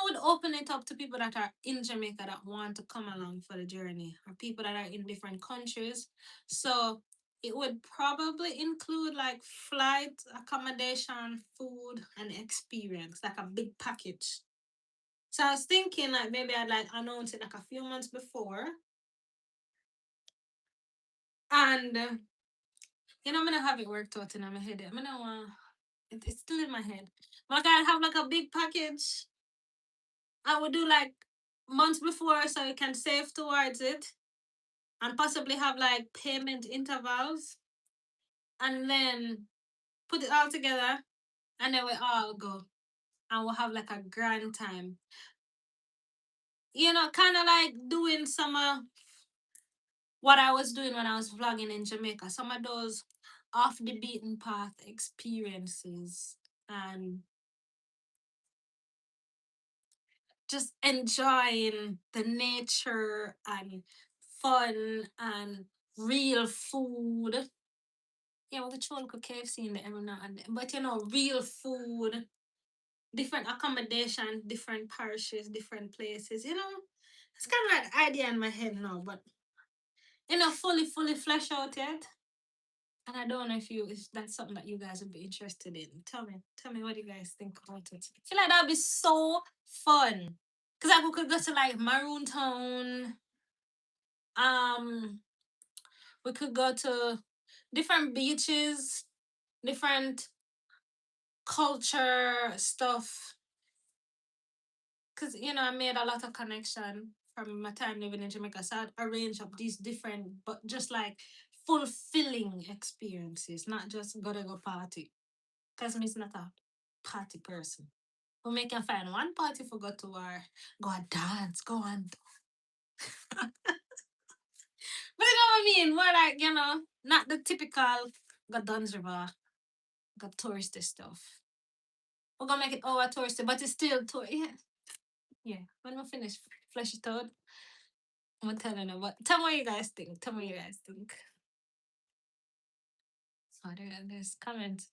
would open it up to people that are in Jamaica that want to come along for the journey, or people that are in different countries. So it would probably include like flight, accommodation, food, and experience, like a big package. So I was thinking like maybe I'd like announce it like a few months before, and I'm gonna have it worked out in my head. I'm gonna it's still in my head. But I have like a big package. I would do like months before so you can save towards it, and possibly have like payment intervals, and then put it all together, and then we all go and we'll have like a grand time. Kind of like doing some what I was doing when I was vlogging in Jamaica. Some of those off the beaten path experiences, and just enjoying the nature and fun and real food. Yeah, we could throw like a KFC in there every now and then. But real food, different accommodation, different parishes, different places. It's kind of like idea in my head now, but fully flesh out yet. And I don't know if that's something that you guys would be interested in. Tell me what you guys think about it. I feel like that'd be so fun. Cause like we could go to like Maroon Town. Um, we could go to different beaches, different culture stuff. Cause I made a lot of connection from my time living in Jamaica. So I'd arrange up these different, but just like fulfilling experiences, not just gotta go party. Cause me is not a party person. We make can find one party for go to or go and dance, go and but you know what I mean? More like, not the typical go Duns River, go touristy stuff. We're gonna make it over touristy, but it's still tour. Yeah. Yeah. When we finish flesh it out, I'm telling you. But tell me what you guys think. Tell me what you guys think. So there's comments.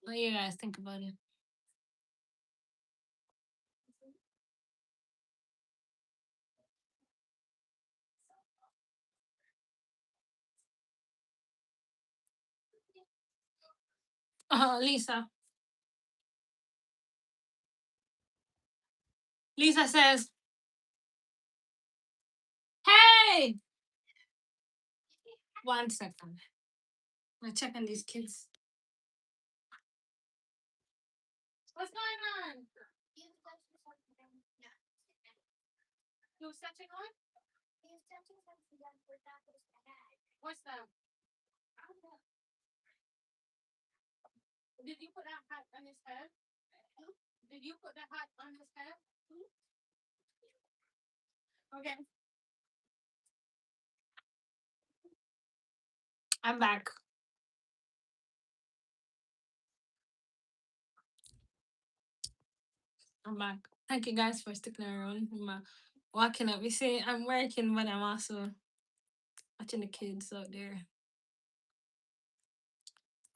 What do you guys think about it? Lisa. Lisa says, "Hey, 1 second. I'm checking these kids. What's going on? You setting on? What's that? Did you put that hat on his head? Did you put that hat on his head? Okay. I'm back. I'm back. Thank you guys for sticking around. I'm walking up. You see, I'm working, but I'm also watching the kids out there.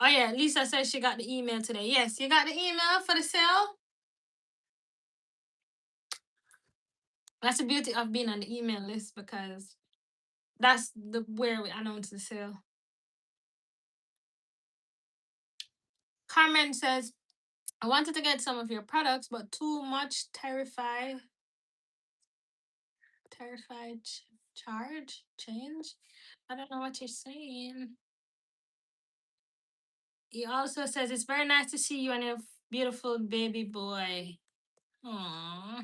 Oh yeah, Lisa says she got the email today. Yes, you got the email for the sale. That's the beauty of being on the email list because that's the where we announce the sale. Carmen says, I wanted to get some of your products, but too much terrified charge change. I don't know what you're saying. He also says it's very nice to see you and your beautiful baby boy. Aww.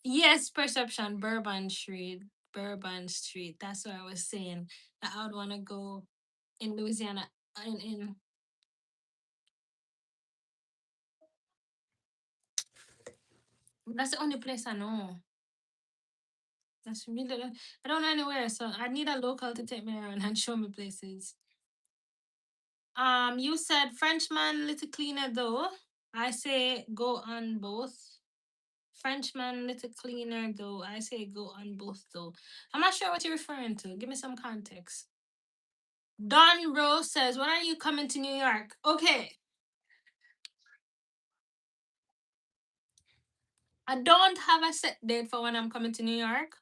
Yes, perception, Bourbon Street. Bourbon Street. That's what I was saying. That I would want to go in Louisiana. In That's the only place I know. That's really I don't know anywhere, so I need a local to take me around and show me places. You said Frenchman, little cleaner though. I say go on both. Frenchman, little cleaner though. I say go on both though. I'm not sure what you're referring to. Give me some context. Don Rose says, when are you coming to New York? Okay. I don't have a set date for when I'm coming to New York,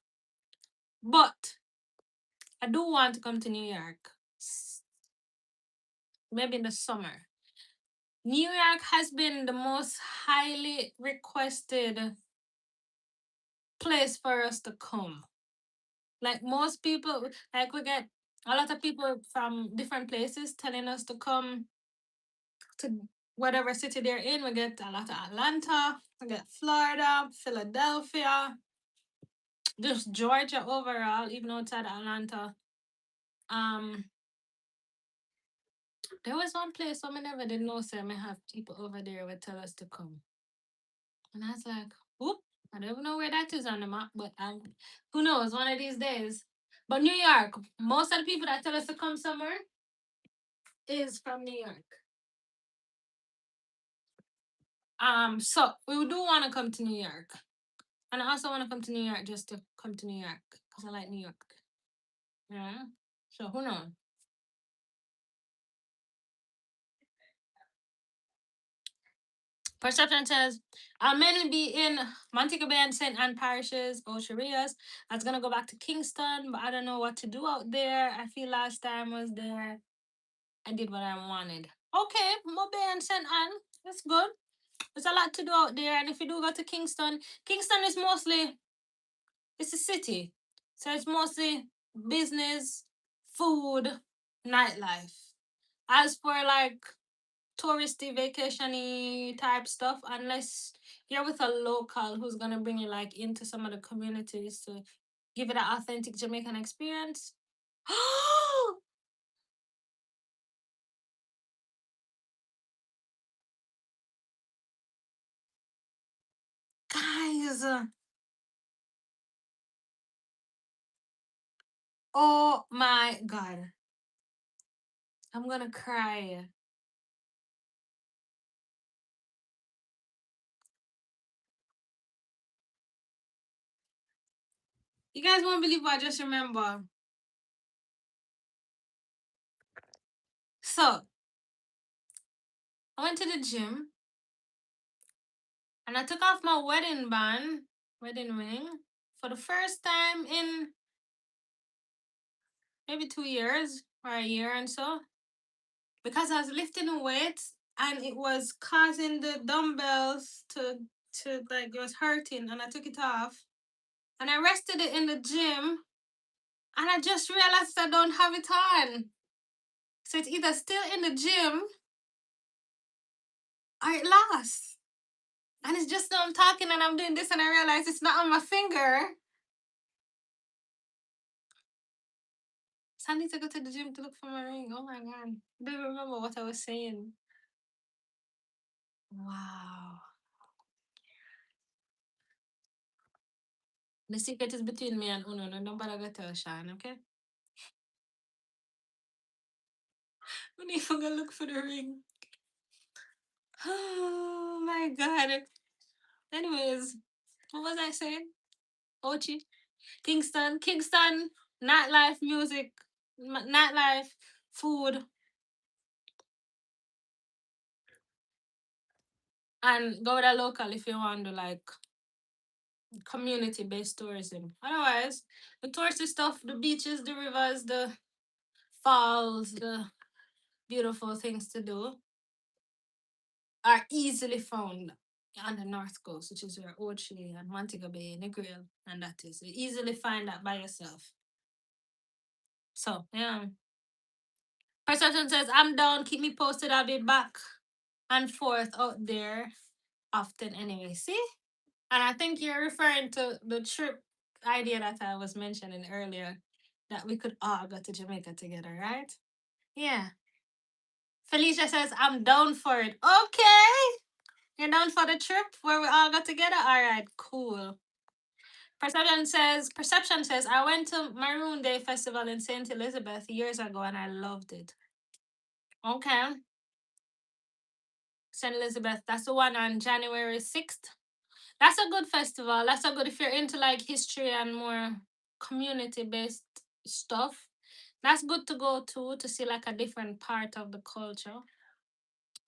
but I do want to come to New York. Maybe in the summer. New York has been the most highly requested place for us to come. Like most people, like we get a lot of people from different places telling us to come to whatever city they're in. We get a lot of Atlanta, we get Florida, Philadelphia, just Georgia overall, even outside Atlanta. Um, there was one place where I never did know, so I have people over there would tell us to come. And I was like, whoop, I don't even know where that is on the map, but who knows, one of these days. But New York, most of the people that tell us to come somewhere is from New York. So we do want to come to New York. And I also want to come to New York just to come to New York because I like New York. Yeah. So who knows? Perception says, I'll mainly be in Montego Bay and St. Anne parishes or Sharias. I was going to go back to Kingston, but I don't know what to do out there. I feel last time I was there, I did what I wanted. Okay, Mobe and St. Anne. That's good. There's a lot to do out there. And if you do go to Kingston, Kingston is mostly, it's a city. So it's mostly business, food, nightlife. As for like touristy, vacationy type stuff, unless you're with a local who's gonna bring you like into some of the communities to give it an authentic Jamaican experience. Guys, oh my god, I'm gonna cry. You guys won't believe what I just remember. So I went to the gym and I took off my wedding band, wedding ring, for the first time in maybe 2 years or a year and so, because I was lifting weights and it was causing the dumbbells to like it was hurting, and I took it off and I rested it in the gym and I just realized I don't have it on. So it's either still in the gym or it lost. And it's just now I'm talking and I'm doing this and I realize it's not on my finger. So I need to go to the gym to look for my ring. Oh my god. I don't remember what I was saying. Wow. The secret is between me and Uno. No, nobody gonna tell Sean, okay? I need to go look for the ring. Oh my god. Anyways, what was I saying? Ochi. Kingston, nightlife, music, nightlife, food, and go with a local if you want to like community based tourism. Otherwise, the touristy stuff, the beaches, the rivers, the falls, the beautiful things to do are easily found on the north coast, which is where Rochielin and Montego Bay, Negril, and that is. You easily find that by yourself. So yeah. Perception says, I'm down, keep me posted, I'll be back and forth out there often anyway. See? And I think you're referring to the trip idea that I was mentioning earlier, that we could all go to Jamaica together, right? Yeah. Felicia says, I'm down for it. Okay. You're down for the trip where we all got together? All right, cool. Perception says, I went to Maroon Day Festival in St. Elizabeth years ago and I loved it. Okay. St. Elizabeth, that's the one on January 6th. That's a good festival. That's a good if you're into like history and more community based stuff. That's good to go to see like a different part of the culture.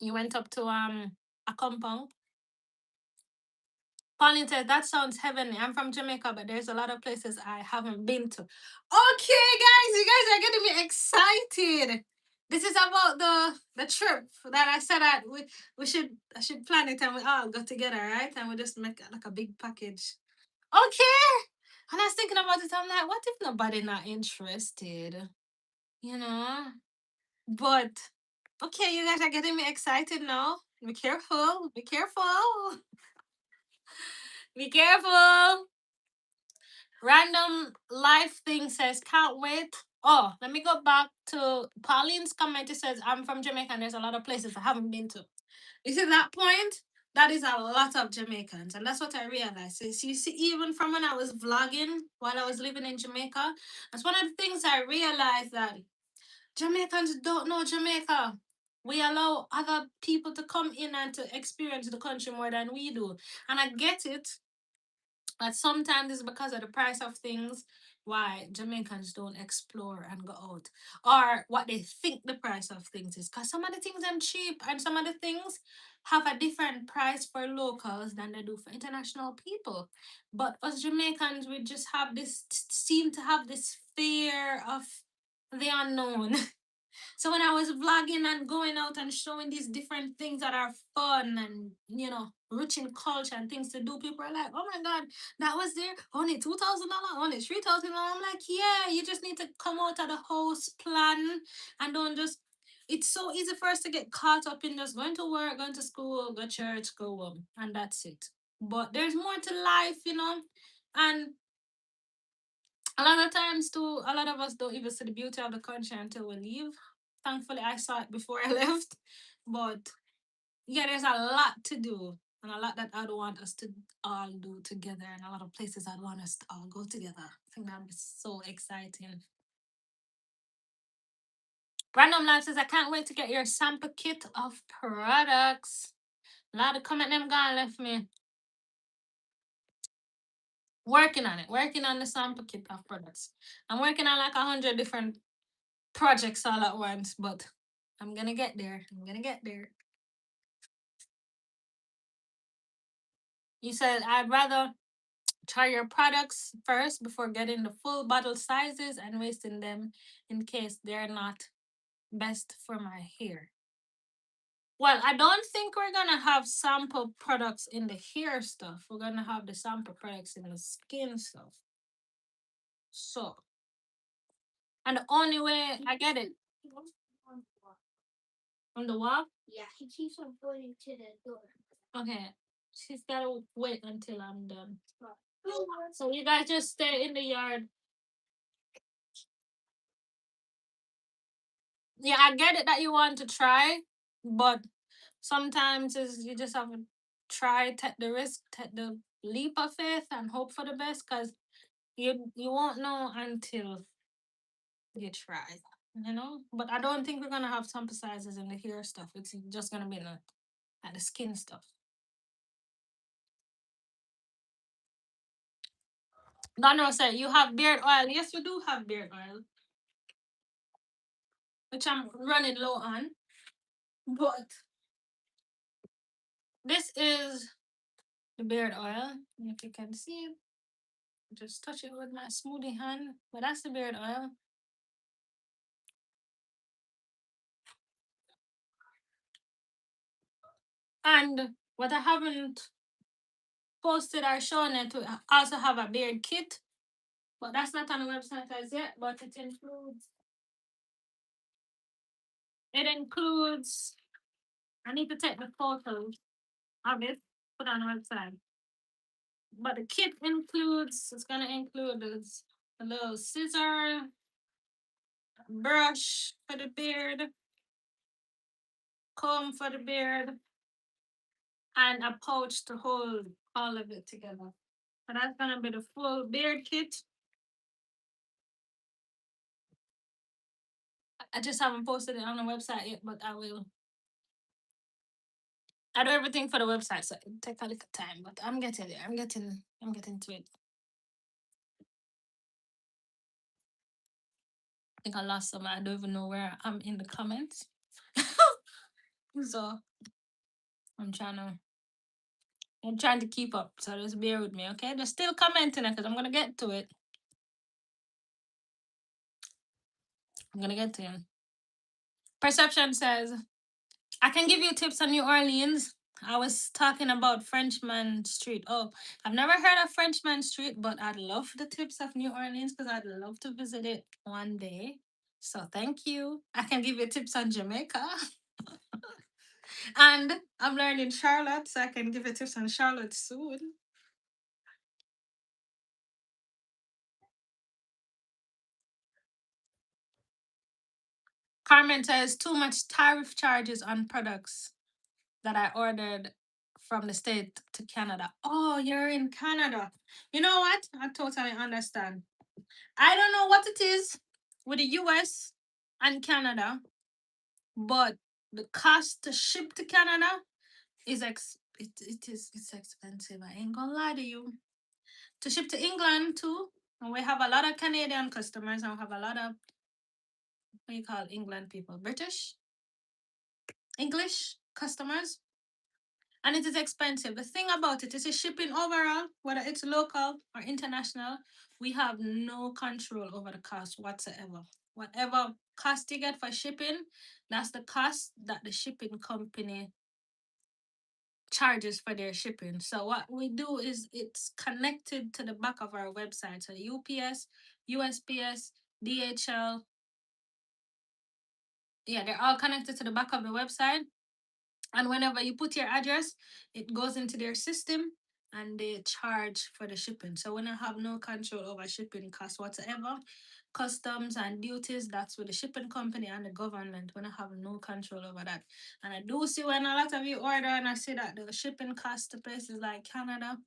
You went up to a compound. Pauline says that sounds heavenly. I'm from Jamaica, but there's a lot of places I haven't been to. Okay, guys, you guys are getting me excited. This is about the trip that I said that we should I should plan it and we all go together, right? And we just make like a big package. Okay. And I was thinking about it. I'm like, what if nobody not interested? You know? But okay, you guys are getting me excited now. Be careful. Be careful. Be careful. Random life thing says, can't wait. Oh, let me go back to Pauline's comment. It says, I'm from Jamaica and there's a lot of places I haven't been to. You see that point? That is a lot of Jamaicans. And that's what I realized. So you see, even from when I was vlogging while I was living in Jamaica, that's one of the things I realized that Jamaicans don't know Jamaica. We allow other people to come in and to experience the country more than we do. And I get it. But sometimes it's because of the price of things why Jamaicans don't explore and go out. Or what they think the price of things is. Because some of the things are cheap and some of the things have a different price for locals than they do for international people. But us Jamaicans, we just have this, seem to have this fear of the unknown. So when I was vlogging and going out and showing these different things that are fun and rich in culture and things to do, people are like, "Oh my god, that was there only $2,000, only $3,000." I'm like, "Yeah, you just need to come out of the house, plan, and don't just." It's so easy for us to get caught up in just going to work, going to school, go to church, go home, and that's it. But there's more to life. And a lot of times too, a lot of us don't even see the beauty of the country until we leave. Thankfully, I saw it before I left. But yeah, there's a lot to do and a lot that I'd want us to all do together, and a lot of places I'd want us to all go together. I think that'd be so exciting. Random Life says, I can't wait to get your sample kit of products. A lot of comment them gone left me. Working on it, working on the sample kit of products. I'm working on like 100 different projects all at once, but I'm gonna get there. I'm gonna get there. You said I'd rather try your products first before getting the full bottle sizes and wasting them in case they're not best for my hair. Well, I don't think we're gonna have sample products in the hair stuff. We're gonna have the sample products in the skin stuff. So, and the only way I get it on the wall. Yeah, he keeps on pointing to the door. Okay, she's gotta wait until I'm done. So you guys just stay in the yard. Yeah, I get it that you want to try, but sometimes is you just have to try, take the risk, take the leap of faith, and hope for the best. Cause you won't know until you try. you know. But I don't think we're gonna have sample sizes in the hair stuff. It's just gonna be at the skin stuff. Donna said, "You have beard oil." Yes, we do have beard oil, which I'm running low on. But this is the beard oil. If you can see it, just touch it with my smoothie hand. But that's the beard oil. And what I haven't posted or shown it, we also have a beard kit. But that's not on the website as yet. But it includes. I need to take the photos of it, put on the website. But the kit includes, it's gonna include this, a little scissor, brush for the beard, comb for the beard, and a pouch to hold all of it together. So that's gonna be the full beard kit. I just haven't posted it on the website yet, but I will. I do everything for the website, so it take a little time, but I'm getting there. I'm getting to it. I think I lost some. I don't even know where I'm in the comments. So I'm trying to keep up. So just bear with me, okay? Just still commenting because I'm gonna get to it. I'm gonna get to it. Perception says, I can give you tips on New Orleans. I was talking about Frenchman Street. Oh, I've never heard of Frenchman Street, but I'd love the tips of New Orleans because I'd love to visit it one day. So thank you. I can give you tips on Jamaica. And I'm learning Charlotte, so I can give you tips on Charlotte soon. Carmen says too much tariff charges on products that I ordered from the state to Canada. Oh, you're in Canada. You know what? I totally understand. I don't know what it is with the US and Canada, but the cost to ship to Canada is it's expensive. I ain't gonna lie to you. To ship to England too, and we have a lot of Canadian customers, and we have a lot of what you call England people, British, English customers. And it is expensive. The thing about it is shipping overall, whether it's local or international, we have no control over the cost whatsoever. Whatever cost you get for shipping, that's the cost that the shipping company charges for their shipping. So what we do is it's connected to the back of our website. So UPS, USPS, DHL, yeah, they're all connected to the back of the website. And whenever you put your address, it goes into their system and they charge for the shipping. So when I have no control over shipping costs whatsoever, customs and duties, that's with the shipping company and the government. When I have no control over that. And I do see when a lot of you order and I see that the shipping cost to places like Canada,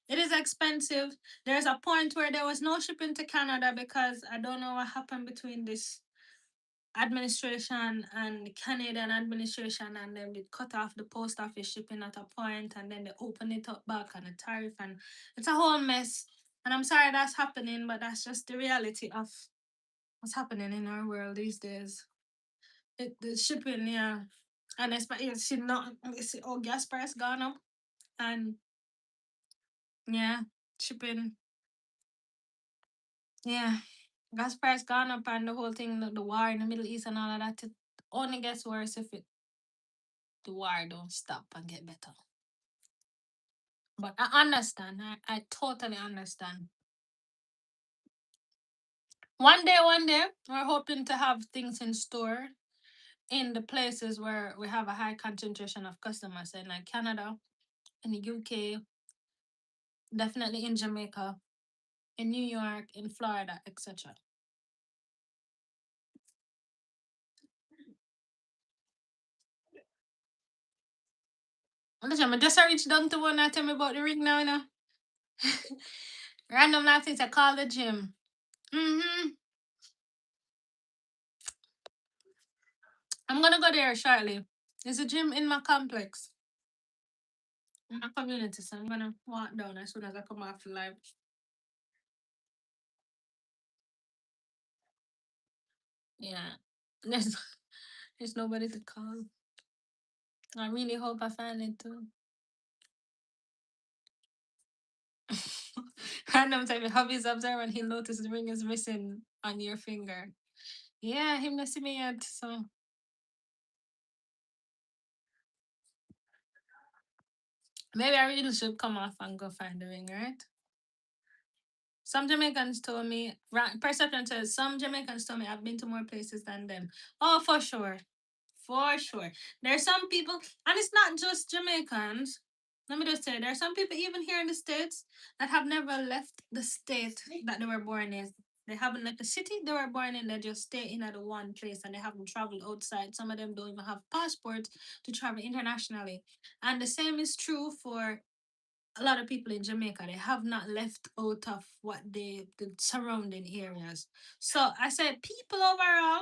it is expensive. There's a point where there was no shipping to Canada because I don't know what happened between this administration and the Canadian administration, and then they cut off the post office shipping at a point, and then they open it up back on a tariff, and it's a whole mess. And I'm sorry that's happening, but that's just the reality of what's happening in our world these days. The shipping, yeah, and especially not. Oh, gas price gone up, and yeah, shipping, yeah, gas price gone up, and the whole thing, the war in the Middle East and all of that. It only gets worse if the war don't stop and get better. But I understand. I totally understand. One day, we're hoping to have things in store in the places where we have a high concentration of customers, in like Canada, in the UK, definitely in Jamaica, in New York, in Florida, etc. Listen, I just reached down to one that tell me about the ring now, you know. Random things I call the gym. Mm-hmm. I'm gonna go there shortly. There's a gym in my complex, in my community, so I'm gonna walk down as soon as I come off the live. Yeah. There's there's nobody to call. I really hope I find it too. Random type of hobbies observe and he'll notice the ring is missing on your finger. Yeah, him not see me yet. So maybe I really should come off and go find the ring, right? Some Jamaicans told me, right, perception says some Jamaicans told me I've been to more places than them. Oh, for sure. For sure. There's some people, and it's not just Jamaicans. Let me just say, there are some people even here in the States that have never left the state that they were born in. They haven't left the city they were born in, they just stay in at the one place and they haven't traveled outside. Some of them don't even have passports to travel internationally. And the same is true for a lot of people in Jamaica. They have not left out of what the surrounding areas. So I said people overall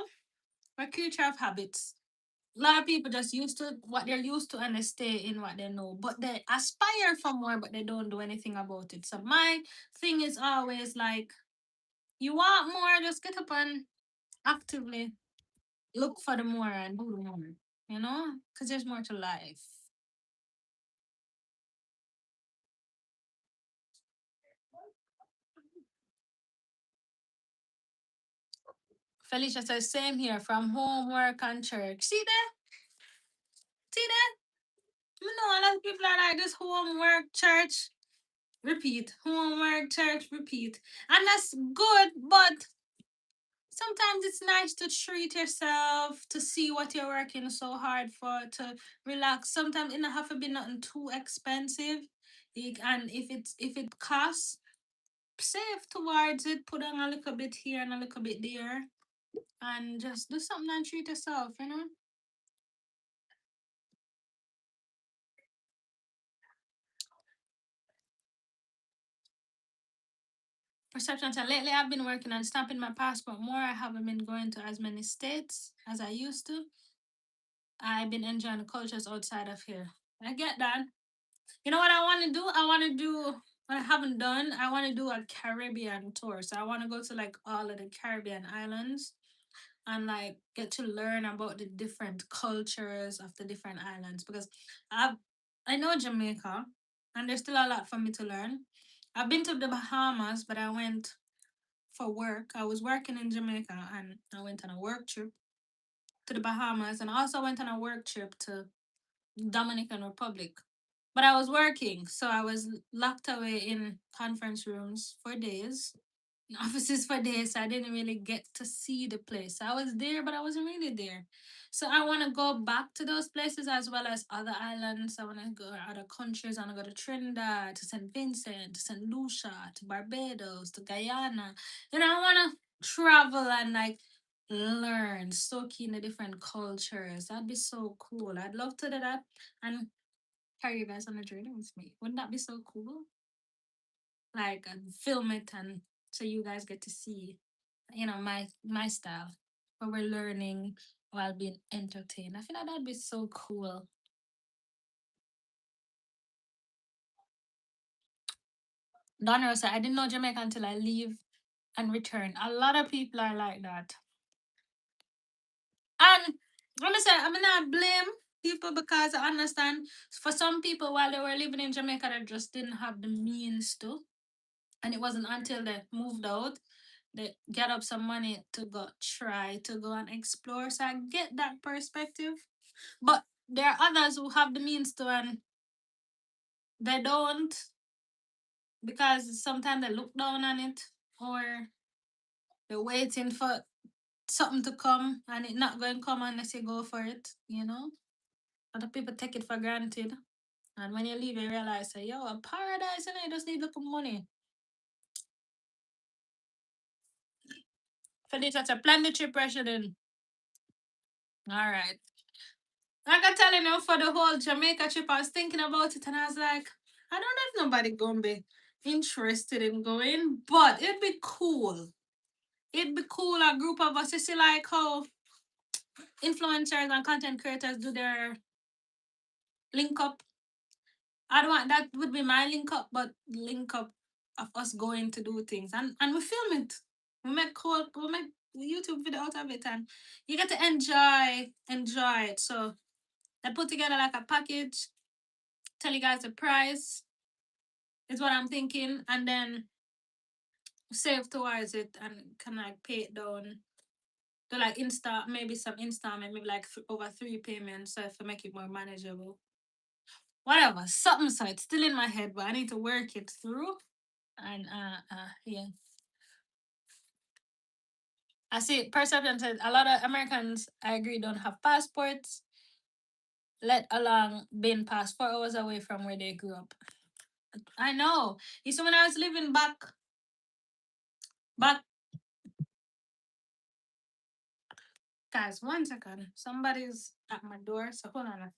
are creature of habits. A lot of people just used to what they're used to and they stay in what they know. But they aspire for more, but they don't do anything about it. So my thing is always like, you want more, just get up and actively look for the more and do the more. You know? Because there's more to life. Felicia says, same here, from home, work, and church. See that? See that? You know, a lot of people are like this: homework, church, repeat. Homework, church, repeat. And that's good, but sometimes it's nice to treat yourself, to see what you're working so hard for, to relax. Sometimes it don't have to be nothing too expensive. And if it costs, save towards it, put on a little bit here and a little bit there, and just do something and treat yourself, you know? Perception. So lately I've been working on stamping my passport more. I haven't been going to as many states as I used to. I've been enjoying the cultures outside of here. I get that. You know what I want to do? I want to do what I haven't done. I want to do a Caribbean tour. So I want to go to like all of the Caribbean islands and like get to learn about the different cultures of the different islands because I know Jamaica and there's still a lot for me to learn. I've been to the Bahamas, but I went for work. I was working in Jamaica and I went on a work trip to the Bahamas and I also went on a work trip to Dominican Republic. But I was working, so I was locked away in conference rooms for days, in offices for days. So I didn't really get to see the place. I was there, but I wasn't really there. So I want to go back to those places as well as other islands. I want to go to other countries. I want to go to Trinidad, to St. Vincent, to St. Lucia, to Barbados, to Guyana. I want to travel and like learn, soak in the different cultures. That'd be so cool. I'd love to do that. And carry you guys on a journey with me. Wouldn't that be so cool? Like film it and so you guys get to see, my style where we're learning while being entertained. I feel like that'd be so cool. Donna said, I didn't know Jamaica until I leave and return. A lot of people are like that. And I'm say I'm not blame people because I understand for some people while they were living in Jamaica they just didn't have the means to. And it wasn't until they moved out they get up some money to go try to go and explore. So I get that perspective. But there are others who have the means to and they don't because sometimes they look down on it or they're waiting for something to come and it not going to come unless you go for it. Other people take it for granted. And when you leave, you realize, say, yo, a paradise, and you just need little money. For this, that's a plan the trip pressure then. All right. Like I telling you, for the whole Jamaica trip, I was thinking about it and I was like, I don't know if nobody gonna be interested in going, but it'd be cool. It'd be cool, a group of us. You see, like how influencers and content creators do their link up. I don't want that would be my link up, but link up of us going to do things and we film it. We make YouTube video out of it and you get to enjoy it. So I put together like a package, tell you guys the price is what I'm thinking, and then save towards it and can like pay it down. Do like maybe some installment, maybe like over 3 payments, so if I make it more manageable. Whatever, something, so it's still in my head, but I need to work it through. And yeah. I see Perception said a lot of Americans, I agree, don't have passports, let alone being past 4 hours away from where they grew up. I know. You see, when I was living back, guys, 1 second. Somebody's at my door, so hold on.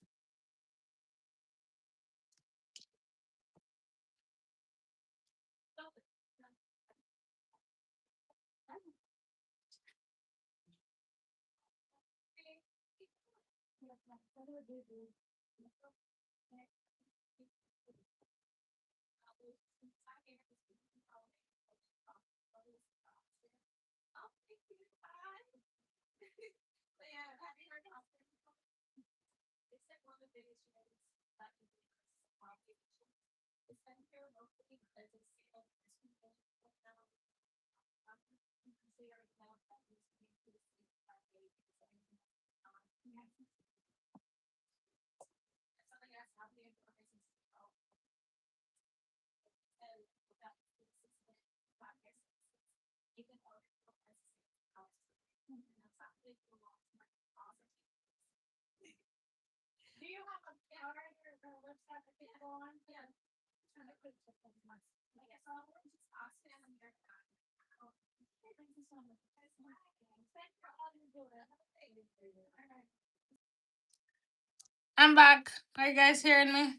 I'm back. Are you guys hearing me?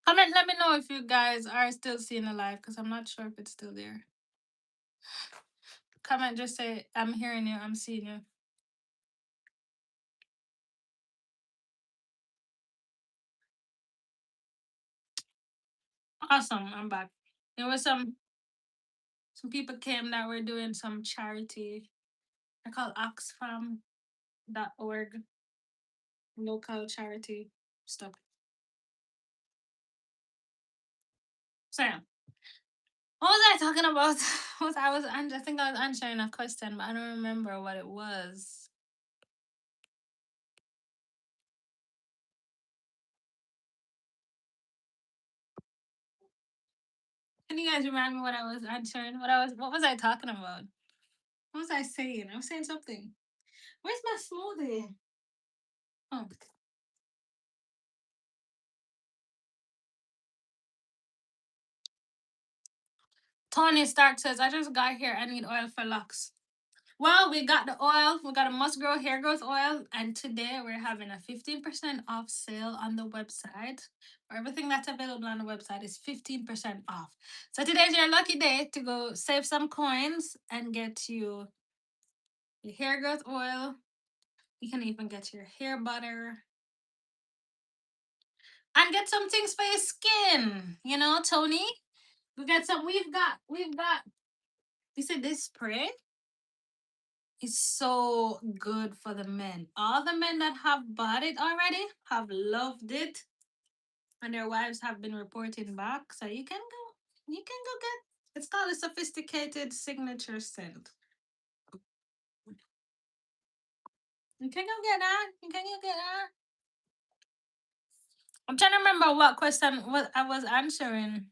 Comment, let me know if you guys are still seeing the live because I'm not sure if it's still there. Comment, just say, I'm hearing you, I'm seeing you. Awesome, I'm back. There was some people came that were doing some charity. I call oxfam.org, local charity stuff. So yeah. What was I talking about? I think I was answering a question, but I don't remember what it was. Can you guys remind me what I was answering? What was I talking about? What was I saying? I was saying something. Where's my smoothie? Oh. Tony Stark says, I just got here. I need oil for locks. Well, we got the oil. We got a must grow hair growth oil. And today we're having a 15% off sale on the website. Everything that's available on the website is 15% off. So today's your lucky day to go save some coins and get you your hair growth oil. You can even get your hair butter. And get some things for your skin. You know, Tony? We've got you said this spray is so good for the men. All the men that have bought it already have loved it, and their wives have been reporting back. So you can go get. It's called a sophisticated signature scent. You can go get that. You can go get that. I'm trying to remember what I was answering.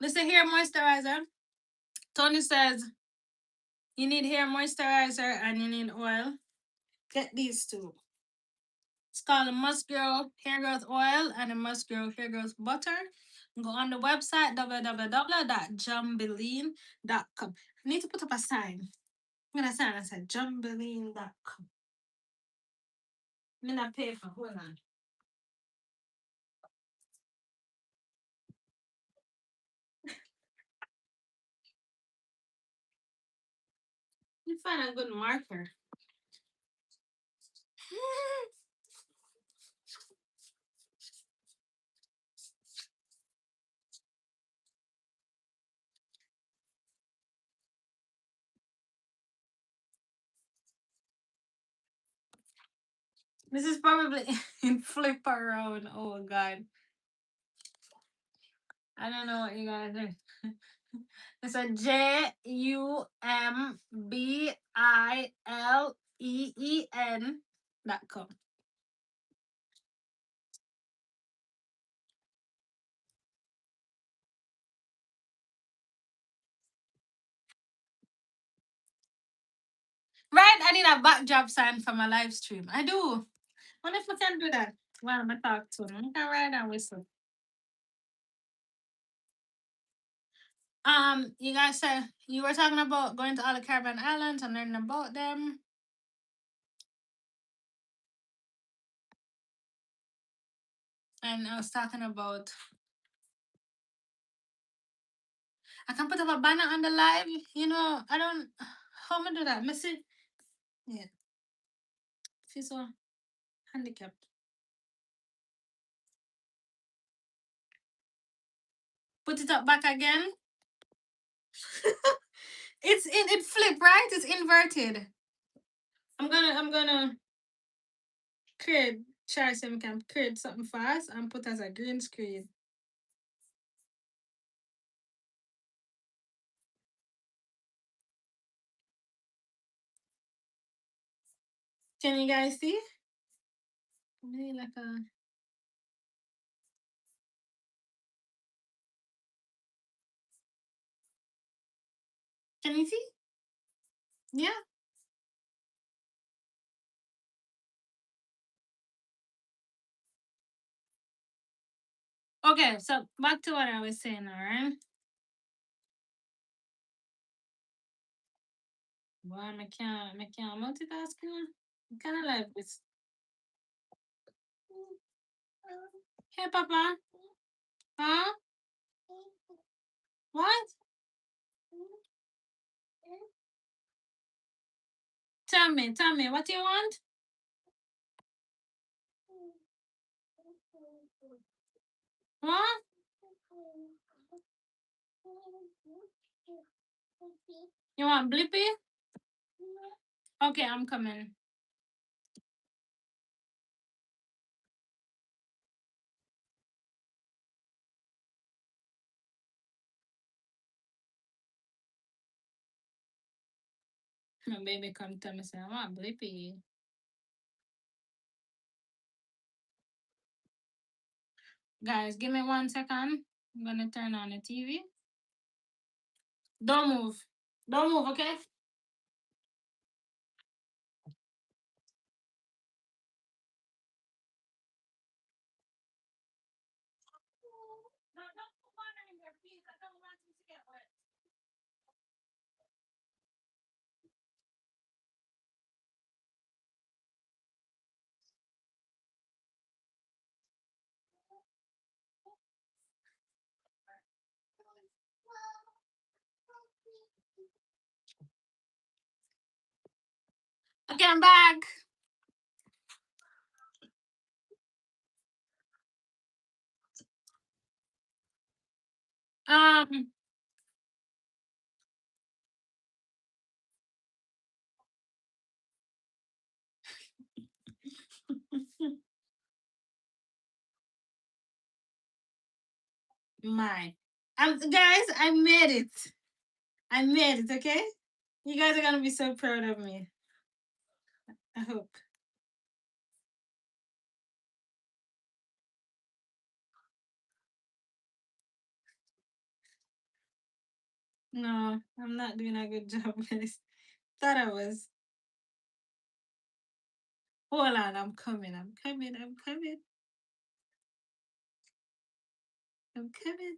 Listen, hair moisturizer. Tony says you need hair moisturizer and you need oil. Get these two. It's called a Musk Grow Hair Growth Oil and a Musk Grow Hair Growth Butter. Go on the website www.jambilin.com. I need to put up a sign. I'm gonna sign. I said jambilin.com. I'm gonna pay for. Hold on. You find a good marker. This is probably in flip around. Oh god. I don't know what you gotta do. It's a JUMBILEEN.com. Right, I need a backdrop sign for my live stream. I do. Wonder if we can do that while I'm talk to him. I can ride and whistle. You guys said you were talking about going to all the Caribbean islands and learning about them. And I was talking about I can put up a banner on the live. You know, I don't how am I do that? Missy? Yeah. She's so handicapped. Put it up back again. It flip, right? It's inverted. I'm gonna create try so we can create something fast and put as a green screen. Can you guys see? Maybe like a can you see? Yeah. Okay, so back to what I was saying, alright? Boy, I can't multitask now. I'm kinda like this. Hey Papa. Huh? What? Tell me, what do you want? What? You want Blippi? Okay, I'm coming. My baby come tell me say I want Blippi. Guys, give me 1 second. I'm gonna turn on the TV. Don't move. Don't move, okay? Don't put water in there, please. I don't want you to get wet. Okay, I'm back. Um, my, guys, I made it. I made it. Okay, you guys are gonna be so proud of me. I hope. No, I'm not doing a good job, guys. Thought I was. Hold on, I'm coming. I'm coming. I'm coming. I'm coming.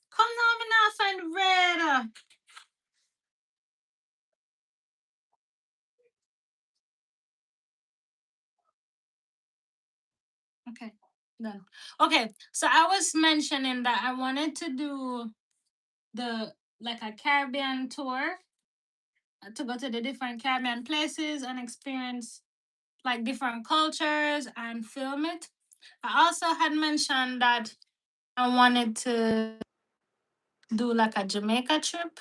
Come now, me now find red. Okay, done. Okay, so I was mentioning that I wanted to do the like a Caribbean tour to go to the different Caribbean places and experience like different cultures and film it. I also had mentioned that I wanted to do like a Jamaica trip.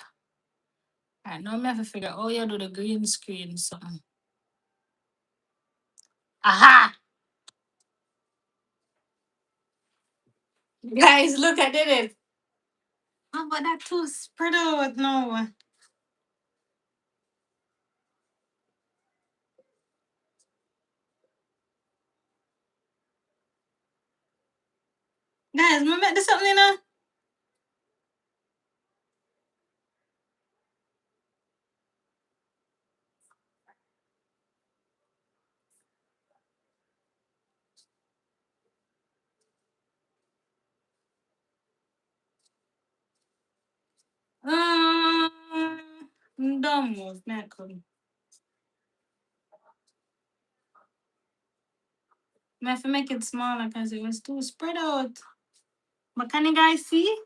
I know me have to figure oh you do the green screen something. Aha! Guys, look I did it. Oh, but that too spread out no. Guys, me make this something you know. Dumb move, not cool. I have to make it smaller because it was too spread out. But can you guys see?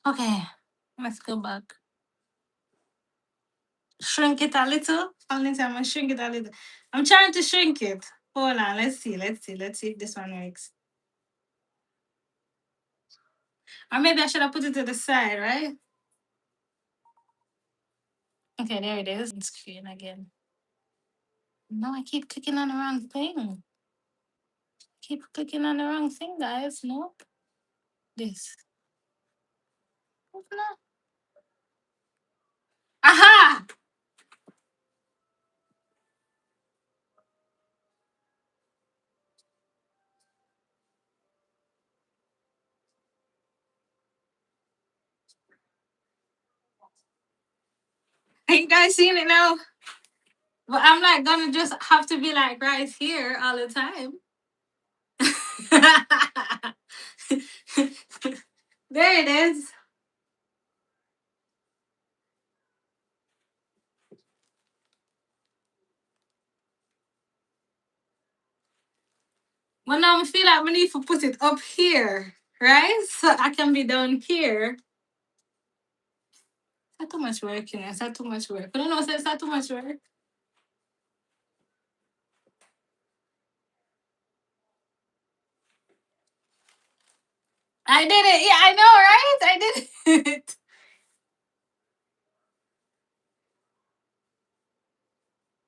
Okay, let's go back. Shrink it a little. Only time I shrink it a little. I'm trying to shrink it. Hold on, let's see if this one works. Or maybe I should have put it to the side, right? Okay, there it is. Screen again. No, I keep clicking on the wrong thing. Keep clicking on the wrong thing, guys. Nope. This. No. Aha! Are you guys seeing it now? But I'm like gonna just have to be like right here all the time. There it is. Well, now I feel like we need to put it up here, right? So I can be down here. Is that too much work, you know? Is that too much work? I don't know, is that too much work? I did it. Yeah, I know, right? I did it.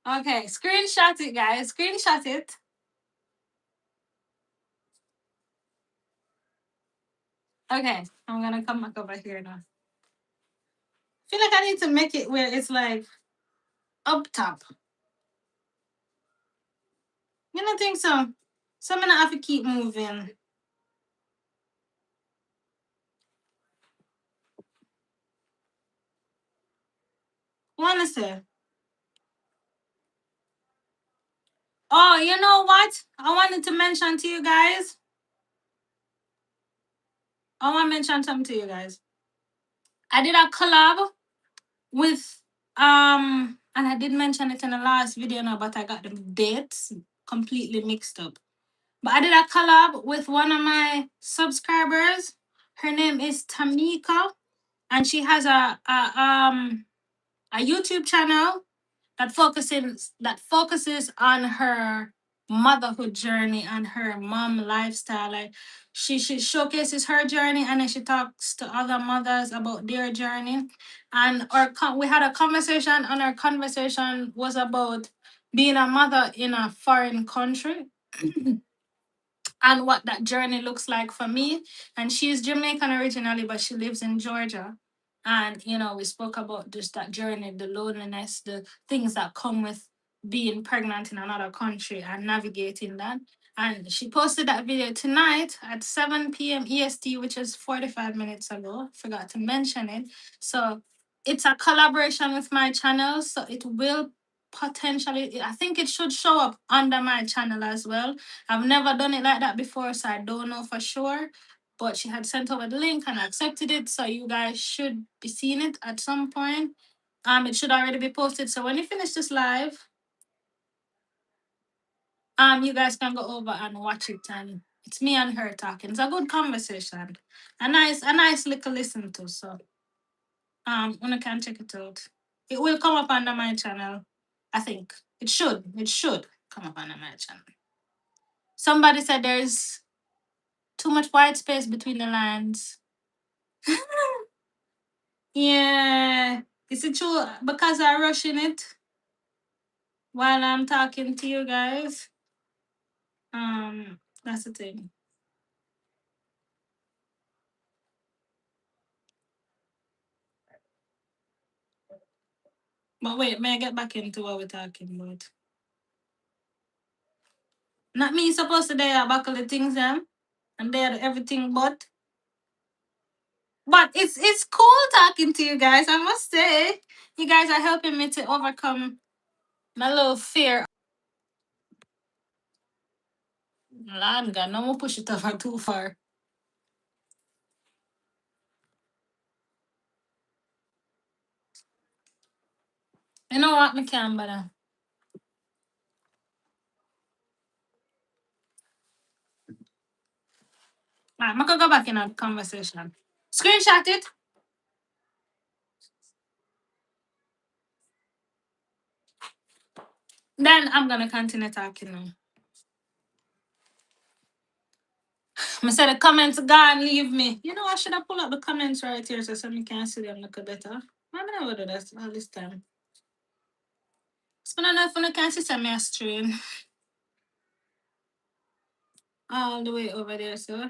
Okay, screenshot it, guys. Screenshot it. Okay, I'm gonna come back over here now. Feel like I need to make it where it's like up top. You don't think so? So I'm gonna have to keep moving. Wanna say? Oh, you know what? I wanted to mention to you guys. I want to mention something to you guys. I did a collab with and I did mention it in the last video now, but I got the dates completely mixed up. But I did a collab with one of my subscribers. Her name is Tamika, and she has a YouTube channel that focuses on her motherhood journey and her mom lifestyle. Like she showcases her journey and then she talks to other mothers about their journey. And we had a conversation, and our conversation was about being a mother in a foreign country and what that journey looks like for me. And she's Jamaican originally, but she lives in Georgia. And we spoke about just that journey, the loneliness, the things that come with being pregnant in another country and navigating that. And she posted that video tonight at 7 p.m. EST, which is 45 minutes ago. Forgot to mention it. So it's a collaboration with my channel. So it will potentially, I think it should show up under my channel as well. I've never done it like that before, so I don't know for sure. But she had sent over the link and I accepted it. So you guys should be seeing it at some point. It should already be posted. So when you finish this live, you guys can go over and watch it, and it's me and her talking. It's a good conversation. A nice little listen to. So one can check it out. It will come up under my channel. I think. It should. It should come up under my channel. Somebody said there's too much white space between the lines. Yeah. Is it true? Because I'm rushing it while I'm talking to you guys. That's the thing. But wait, may I get back into what we're talking about? Not me supposed to there buckle the things them and there everything but it's cool talking to you guys, I must say. You guys are helping me to overcome my little fear. Lord God, no more push it over too far. You know what, me can't bother. Alright, I'm gonna go back in a conversation. Screenshot it. Then I'm gonna continue talking now. I said the comments gone, leave me. You know, I should have pulled up the comments right here so somebody can see them look better. I never do that all this time. It's been enough when I can't see some stream. All the way over there, so.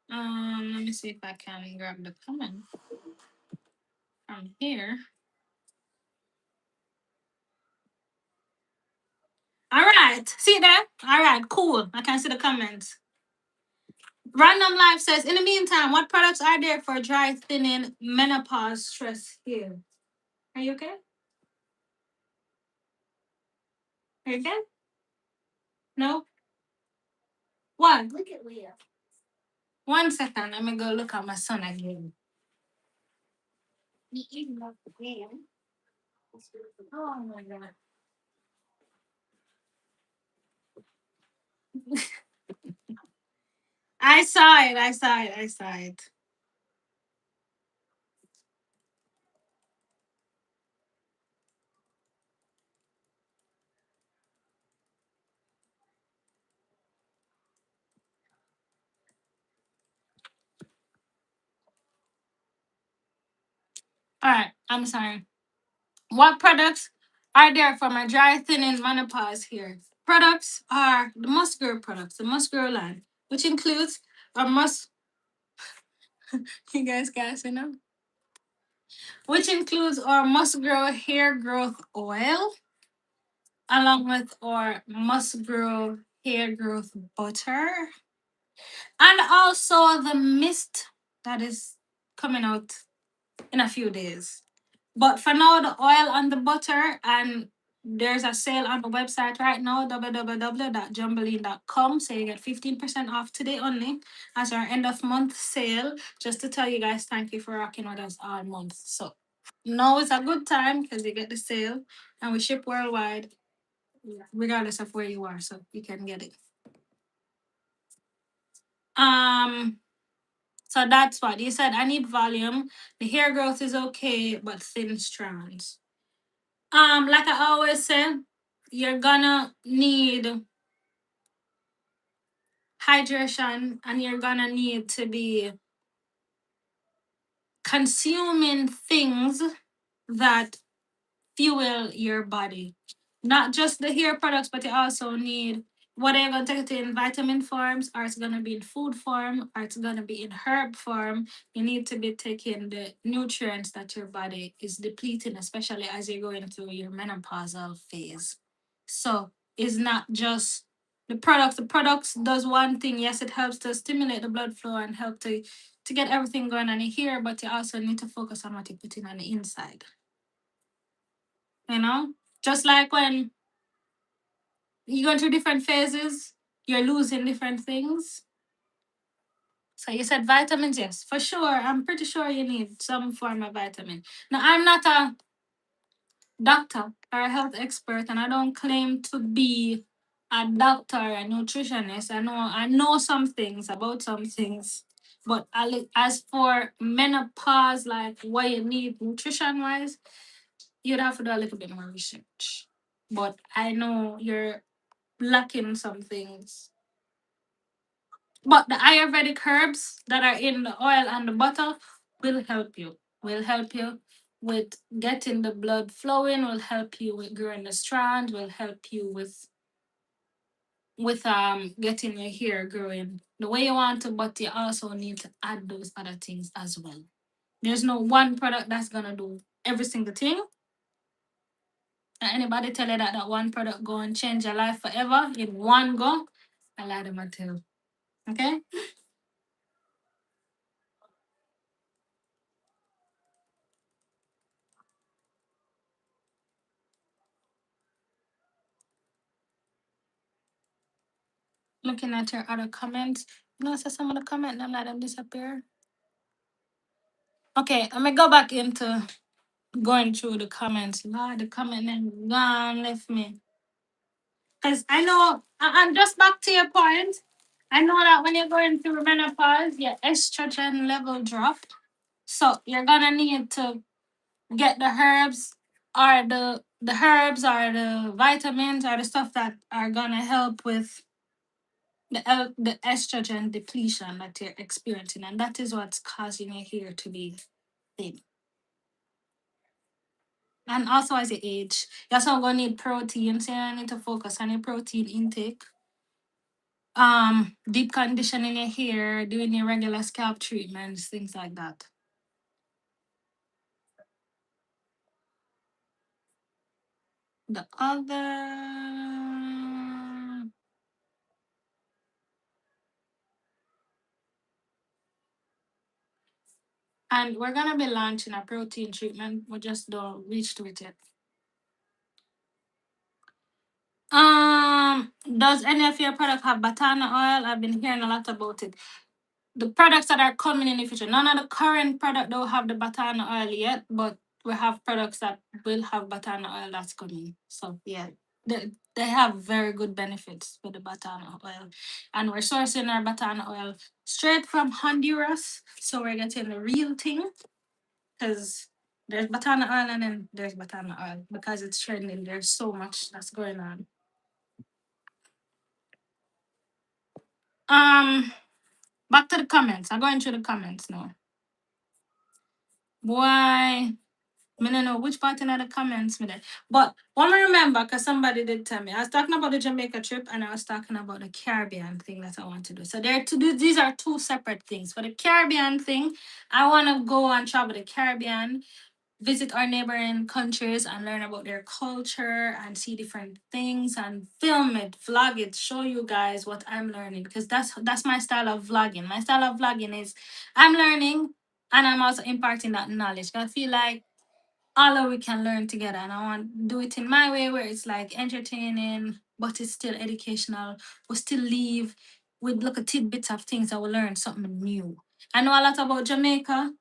Let me see if I can grab the comment from here. All right, see that? All right, cool. I can see the comments. Random Life says, in the meantime, what products are there for dry, thinning, menopause, stress here? Are you okay? Are you okay? No? What? Look at Leah. 1 second, let me go look at my son again. You eating up the game? Oh my god. I saw it, I saw it, I saw it. All right, I'm sorry. What products are there for my dry, thinning, menopause here? Products are the Must Grow products, the Must Grow line, which includes our Must. You guys guys, you know? Which includes our Must Grow hair growth oil, along with our Must Grow hair growth butter, and also the mist that is coming out in a few days. But for now, the oil and the butter, and there's a sale on the website right now, www.jambalin.com. So you get 15% off today only as our end of month sale. Just to tell you guys, thank you for rocking with us all month. So now is a good time because you get the sale and we ship worldwide, regardless of where you are. So you can get it. Um, so that's what you said. I need volume. The hair growth is okay, but thin strands. Like I always say, you're gonna need hydration and you're gonna need to be consuming things that fuel your body. Not just the hair products, but you also need whether you're going to take it in vitamin forms, or it's going to be in food form, or it's going to be in herb form, you need to be taking the nutrients that your body is depleting, especially as you're going through your menopausal phase. So it's not just the products. The products does one thing. Yes, it helps to stimulate the blood flow and help to get everything going on in here, but you also need to focus on what you're putting on the inside. You know? Just like when you go through different phases, you're losing different things. So you said vitamins, yes, for sure. I'm pretty sure you need some form of vitamin. Now I'm not a doctor or a health expert, and I don't claim to be a doctor or a nutritionist. I know some things about some things, but as for menopause, like what you need nutrition wise, you'd have to do a little bit more research. But I know you're lacking some things. But the Ayurvedic herbs that are in the oil and the butter will help you. Will help you with getting the blood flowing, will help you with growing the strand, will help you with getting your hair growing the way you want to, but you also need to add those other things as well. There's no one product that's gonna do every single thing. And anybody tell you that one product go and change your life forever in one go, I lie them a tell. Okay? Looking at your other comments. You know, so some of the comments, them let them disappear. Okay, I'm gonna go back into going through the comments. Lord, the comment then gone left me. Because I know, and just back to your point, I know that when you're going through menopause, your estrogen level drop. So you're gonna need to get the herbs or the herbs or the vitamins or the stuff that are gonna help with the estrogen depletion that you're experiencing, and that is what's causing your hair to be thin. And also as you age, you're also gonna need protein, so you need to focus on your protein intake. Deep conditioning your hair, doing your regular scalp treatments, things like that. The other, and we're gonna be launching a protein treatment. We just don't reach to it yet. Does any of your product have batana oil? I've been hearing a lot about it. The products that are coming in the future, none of the current product don't have the batana oil yet, but we have products that will have batana oil that's coming. So yeah, they have very good benefits with the batana oil. And we're sourcing our batana oil straight from Honduras. So we're getting the real thing. Because there's batana oil and then there's batana oil. Because it's trending. There's so much that's going on. Back to the comments. I'm going through the comments now. Why? I don't know which part in the comments me there. But one me remember, because somebody did tell me. I was talking about the Jamaica trip and I was talking about the Caribbean thing that I want to do. So these are two separate things. For the Caribbean thing, I want to go and travel the Caribbean, visit our neighboring countries and learn about their culture and see different things and film it, vlog it, show you guys what I'm learning, because that's my style of vlogging. My style of vlogging is I'm learning and I'm also imparting that knowledge. I feel like all of we can learn together, and I want to do it in my way where it's like entertaining but it's still educational. We still leave with little tidbits of things that we learn something new. I know a lot about Jamaica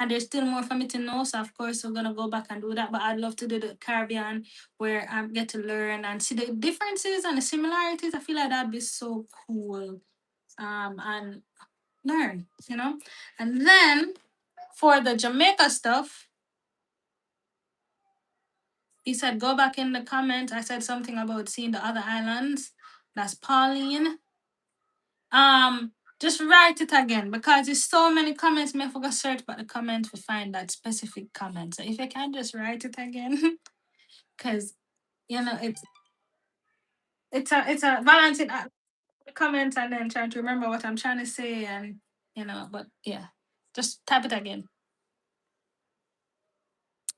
and there's still more for me to know, so of course we're gonna go back and do that, but I'd love to do the Caribbean where I get to learn and see the differences and the similarities. I feel like that'd be so cool. And learn, and then for the Jamaica stuff, he said, go back in the comment. I said something about seeing the other islands. That's Pauline. Just write it again because there's so many comments. Me forgot search but the comment to find that specific comment. So if you can just write it again, because it's it's a balancing act. Comment and then trying to remember what I'm trying to say, and but yeah, just type it again.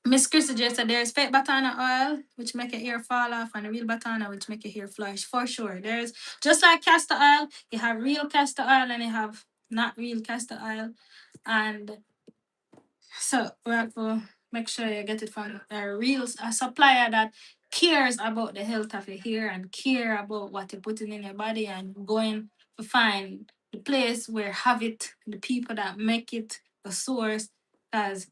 Miss Chris suggested there's fake batana oil, which make your hair fall off, and a real batana, which make your hair flourish. For sure. There's just like castor oil, you have real castor oil and you have not real castor oil. And so we have to make sure you get it from a supplier that cares about the health of your hair and care about what you're putting in your body, and going to find the place where have it, the people that make it, the source. Because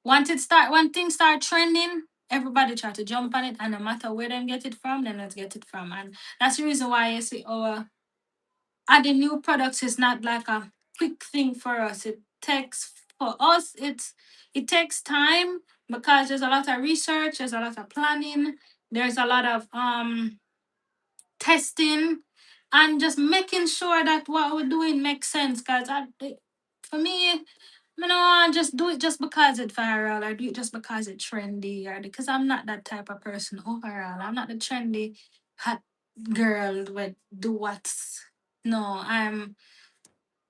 when things start trending, everybody try to jump on it, and no matter where them get it from, then let's get it from. And that's the reason why you see our adding new products is not like a quick thing for us. It takes for us it takes time, because there's a lot of research, there's a lot of planning, there's a lot of testing, and just making sure that what we're doing makes sense. Because for me, I don't want just do it just because it's viral, or do it just because it's trendy, or because I'm not that type of person overall. I'm not the trendy hot girl with do what's no,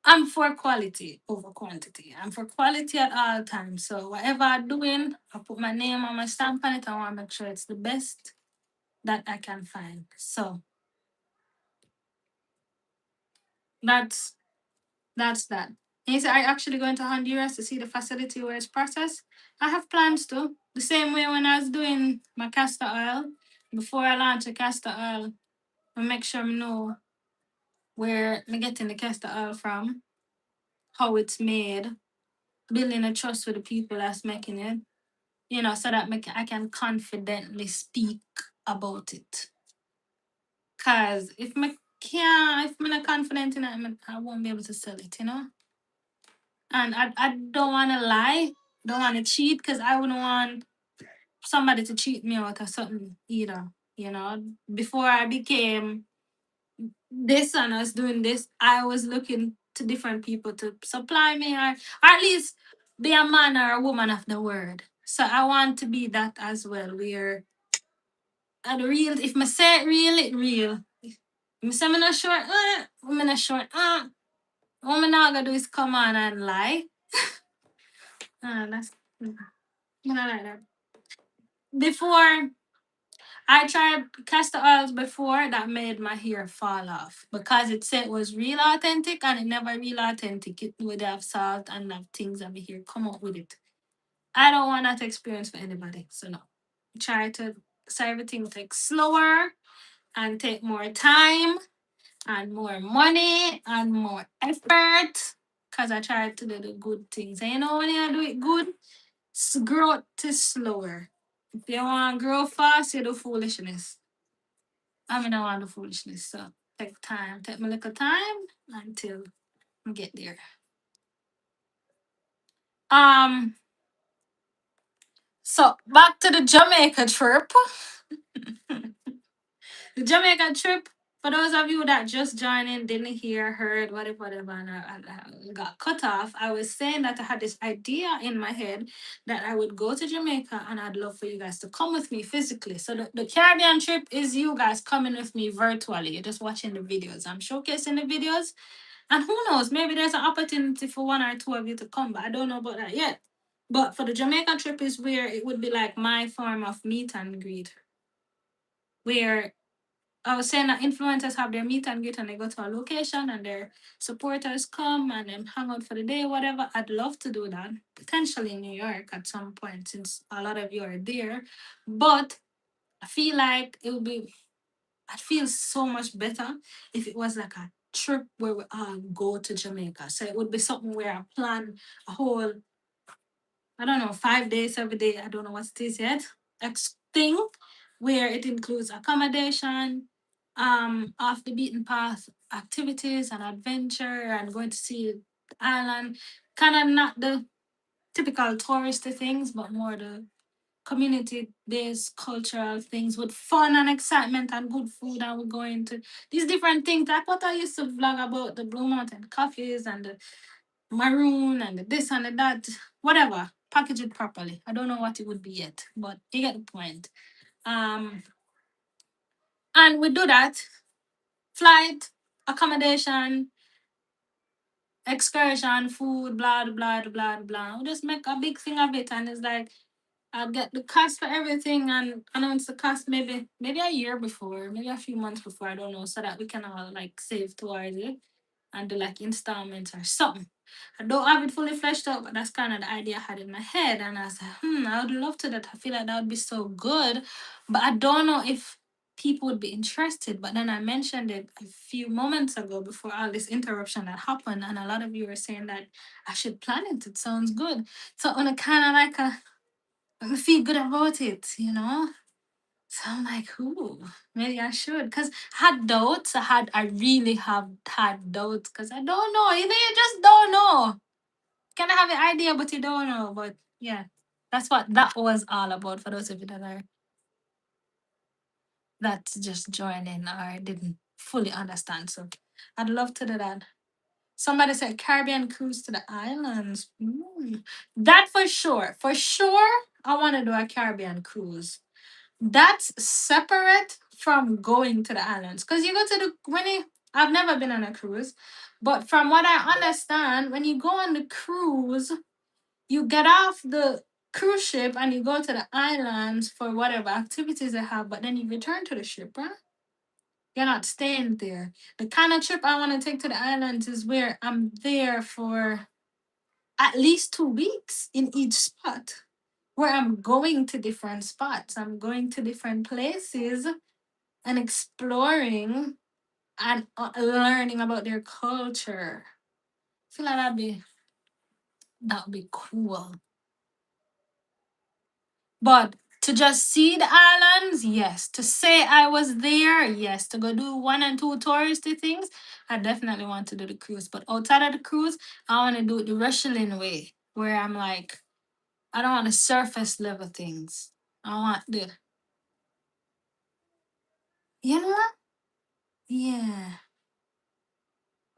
I'm for quality over quantity. I'm for quality at all times. So whatever I'm doing, I put my name on my stamp on it. I want to make sure it's the best that I can find. So that's that's that. And he said, are you actually going to Honduras to see the facility where it's processed? I have plans to. The same way when I was doing my castor oil, before I launch a castor oil, I make sure I know where I'm getting the castor oil from, how it's made, building a trust with the people that's making it, so that I can confidently speak about it. Cause if I'm not confident in it, I won't be able to sell it. And I don't wanna lie, don't wanna cheat, because I wouldn't want somebody to cheat me out of something either. Before I became this and I was doing this, I was looking to different people to supply me, or at least be a man or a woman of the word. So I want to be that as well, where and real, if I say it real, it real. If I say I'm not sure, I'm not sure. What I'm not gonna do is come on and lie. That's not like that. Before I tried castor oils before that made my hair fall off, because it said it was real authentic, and it never real authentic. It would have salt and have things that my hair come out with it. I don't want that experience for anybody. So no. Try to so everything takes slower and take more time and more money and more effort, because I try to do the good things. And when you do it good, growth is slower. If you want to grow fast, you do foolishness. I mean, I want the foolishness. So take time, take my little time until I get there. Um, so back to the Jamaica trip. The Jamaica trip, for those of you that just joined in, didn't hear, heard, whatever, and I got cut off, I was saying that I had this idea in my head that I would go to Jamaica, and I'd love for you guys to come with me physically. So the Caribbean trip is you guys coming with me virtually. You're just watching the videos. I'm showcasing the videos. And who knows, maybe there's an opportunity for one or two of you to come, but I don't know about that yet. But for the Jamaica trip is where it would be like my form of meet and greet, where I was saying that influencers have their meet and greet, and they go to a location and their supporters come and then hang out for the day, whatever. I'd love to do that, potentially in New York at some point, since a lot of you are there. But I feel like I'd feel so much better if it was like a trip where we all go to Jamaica. So it would be something where I plan a whole, I don't know, 5 days every day. I don't know what it is yet. Thing where it includes accommodation, off the beaten path activities and adventure, and going to see the island. Kind of not the typical touristy things, but more the community based cultural things with fun and excitement and good food. And we're going to these different things, like what I used to vlog about, the Blue Mountain coffees and the maroon and the this and the that, whatever. Package it properly. I don't know what it would be yet, but you get the point. Um, And we do that. Flight, accommodation, excursion, food, blah blah blah blah. We just make a big thing of it, and it's like I'll get the cost for everything and announce the cost maybe a year before, maybe a few months before, I don't know, so that we can all like save towards it and do like installments or something. I don't have it fully fleshed out, but that's kind of the idea I had in my head. And I said, I would love to that. I feel like that would be so good. But I don't know if people would be interested. But then I mentioned it a few moments ago before all this interruption that happened. And a lot of you were saying that I should plan it. It sounds good. So on a kind of like I feel good about it, you know? So I'm like, ooh, maybe I should. Because I had doubts. I really have had doubts because I don't know. You just don't know. Kind of have an idea, but you don't know. But yeah, that's what that was all about for those of you that are that just joined in or didn't fully understand. So I'd love to do that. Somebody said Caribbean cruise to the islands. That for sure. For sure, I want to do a Caribbean cruise. That's separate from going to the islands. Because you go to I've never been on a cruise, but from what I understand, when you go on the cruise, you get off the cruise ship and you go to the islands for whatever activities they have, but then you return to the ship, right? You're not staying there. The kind of trip I want to take to the islands is where I'm there for at least 2 weeks in each spot, where I'm going to different spots. I'm going to different places and exploring and learning about their culture. I feel like that'd be cool. But to just see the islands, yes. To say I was there, yes. To go do 1 and 2 touristy things, I definitely want to do the cruise. But outside of the cruise, I want to do it the Rochielin way, where I'm like, I don't want the surface level things. I want you know what? Yeah.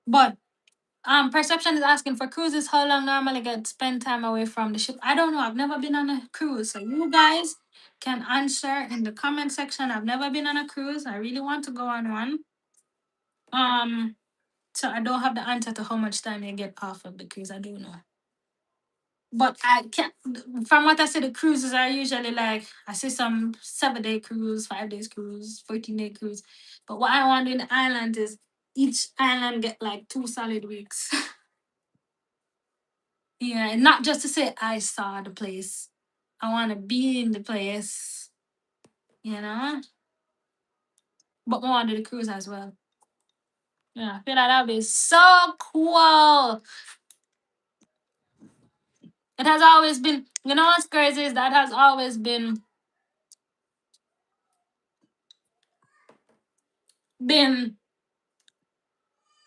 But perception is asking for cruises. How long normally get spend time away from the ship? I don't know. I've never been on a cruise, so you guys can answer in the comment section. I've never been on a cruise. I really want to go on one. Um, so I don't have the answer to how much time you get off of the cruise. I don't know. But I can't. From what I see, the cruises are usually like I see some 7 day cruise, 5 days cruise, 14 day cruise. But what I want to do in the island is each island get like 2 solid weeks. Yeah, and not just to say I saw the place. I want to be in the place, you know. But I want to do the cruise as well. Yeah, I feel like that would be so cool. It has always been. You know what's crazy is that has always been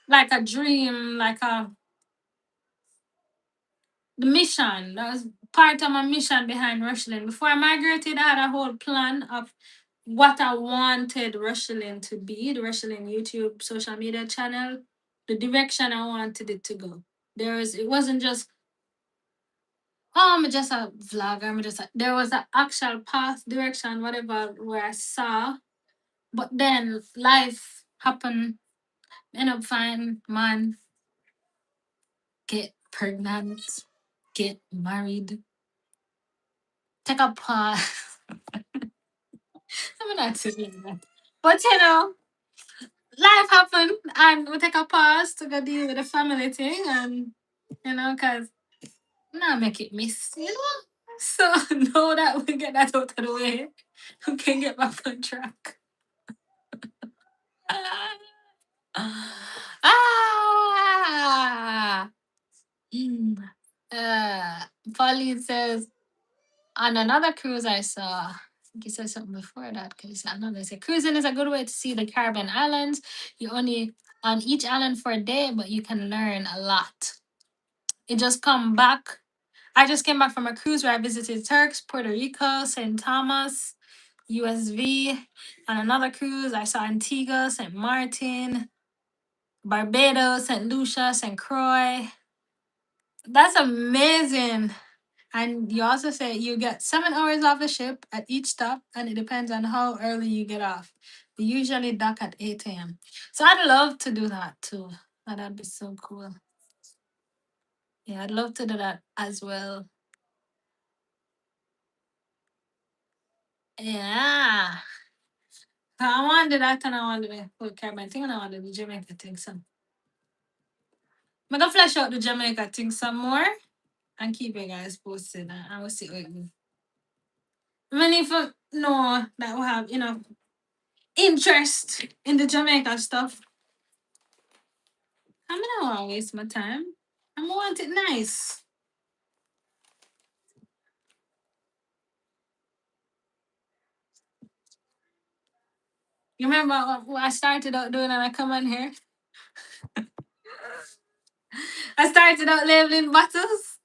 like a dream, like the mission. That was part of my mission behind Rochielin. Before I migrated, I had a whole plan of what I wanted Rochielin to be, the Rochielin YouTube social media channel, the direction I wanted it to go. It wasn't just, I'm just a vlogger, there was an actual path, direction, whatever, where I saw. But then life happened, end up fine, man, get pregnant, get married, take a pause. I'm not saying that. But life happened and we take a pause to go deal with the family thing and because now make it miss. So now that we get that out of the way, we can get back on track. Ah! Mm. Pauline says, on another cruise I saw, I think you said something before that because I know they say cruising is a good way to see the Caribbean islands. You only on each island for a day, but you can learn a lot. It just come back. I just came back from a cruise where I visited Turks, Puerto Rico, St. Thomas, USV. On another cruise, I saw Antigua, St. Martin, Barbados, St. Lucia, St. Croix. That's amazing. And you also say you get 7 hours off the ship at each stop, and it depends on how early you get off. We usually dock at 8 a.m. So I'd love to do that too. That'd be so cool. Yeah, I'd love to do that as well. Yeah. So I want to do that and I want to do the full Caribbean thing and I want to do the Jamaica thing some. I'm gonna flesh out the Jamaica thing some more and keep you guys posted and I will see what it goes. I mean, if you know that we have enough interest in the Jamaica stuff, I'm not want to waste my time. I want it nice. You remember what I started out doing and I come on here? I started out labeling bottles.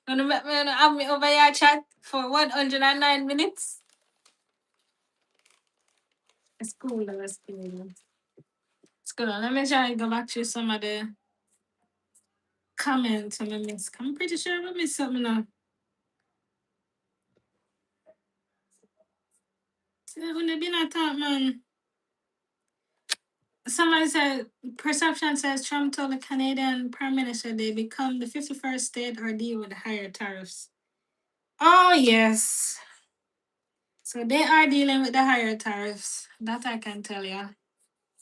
And you met me and have me over your chat for 109 minutes. It's cool though, it's cool. It's cool. Let me try and go back to some of the comments I missed. I'm pretty sure I missed something now. When they been attacked, man. Somebody said, Perception says Trump told the Canadian Prime Minister they become the 51st state or deal with higher tariffs. Oh, yes. So they are dealing with the higher tariffs. That I can tell you.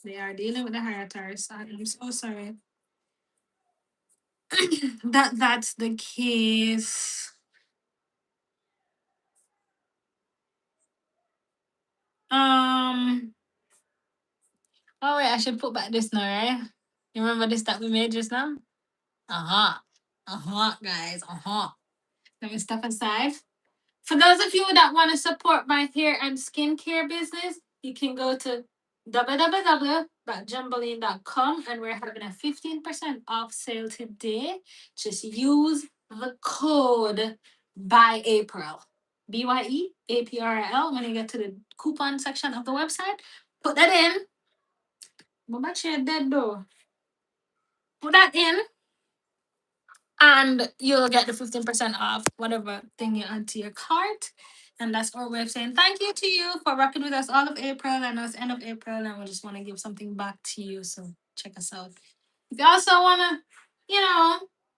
They are dealing with the higher tariffs. I'm so sorry that that's the case. Um. Oh wait, I should put back this now, right? You remember this that we made just now? Uh-huh. Uh-huh, guys. Uh-huh. Let me step aside. For those of you that want to support my hair and skincare business, you can go to www.jumboline.com and we're having a 15% off sale today. Just use the code by April. BYEAPRL when you get to the coupon section of the website. Put that in. But my chair dead though. Put that in and you'll get the 15% off whatever thing you add to your cart. And that's our way of saying thank you to you for rocking with us all of April. And it's end of April, and we just want to give something back to you. So check us out. If you also want to,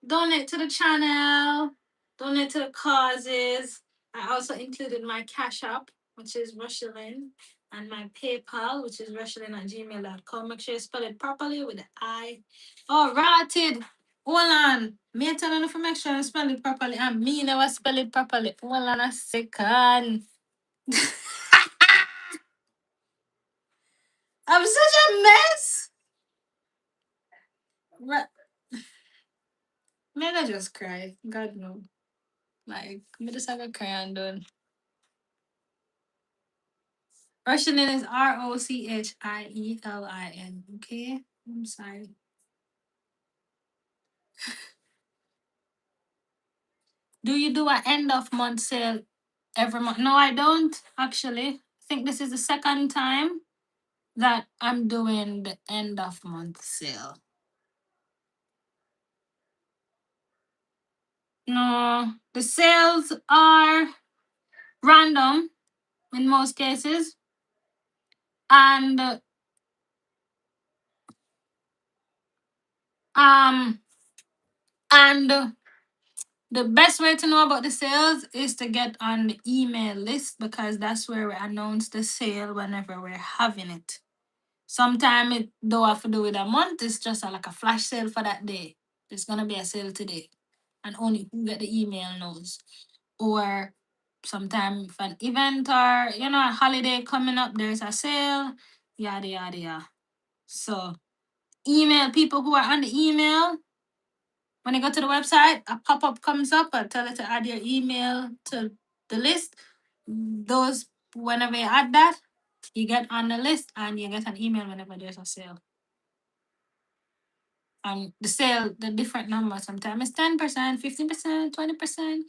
donate to the channel, donate to the causes, I also included my Cash App, which is Rochielin, and my PayPal, which is Rochielin@gmail.com. Make sure you spell it properly with the I. Oh, rotted. Hold on. Me tell you to make sure I spell it properly. And me never spell it properly. Hold on a second. I'm such a mess. Right. May I just cry? God no. Like, me just have a cry and done. Russian is Rochielin. Okay? I'm sorry. Do you do an end of month sale every month? No, I don't actually. I think this is the second time that I'm doing the end of month sale. No, the sales are random in most cases, and um, and the best way to know about the sales is to get on the email list because that's where we announce the sale whenever we're having it. Sometimes it don't have to do with a month. It's just like a flash sale for that day. There's gonna be a sale today, and only who get the email knows. Or sometimes if an event or a holiday coming up, there's a sale. Yada yada yada. So email people who are on the email. When you go to the website, a pop up comes up and tell you to add your email to the list. Those whenever you add that, you get on the list and you get an email whenever there's a sale. And the sale, the different numbers. Sometimes it's 10%, 15%, 20%.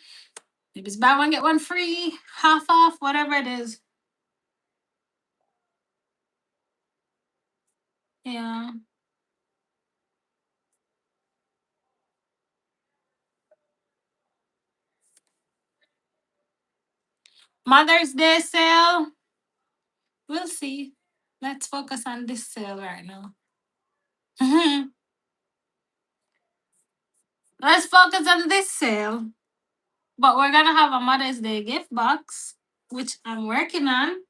Maybe it's buy one, get one free, half off, whatever it is. Yeah. Mother's Day sale. We'll see. Let's focus on this sale right now. Let's focus on this sale. But we're gonna have a Mother's Day gift box, which I'm working on.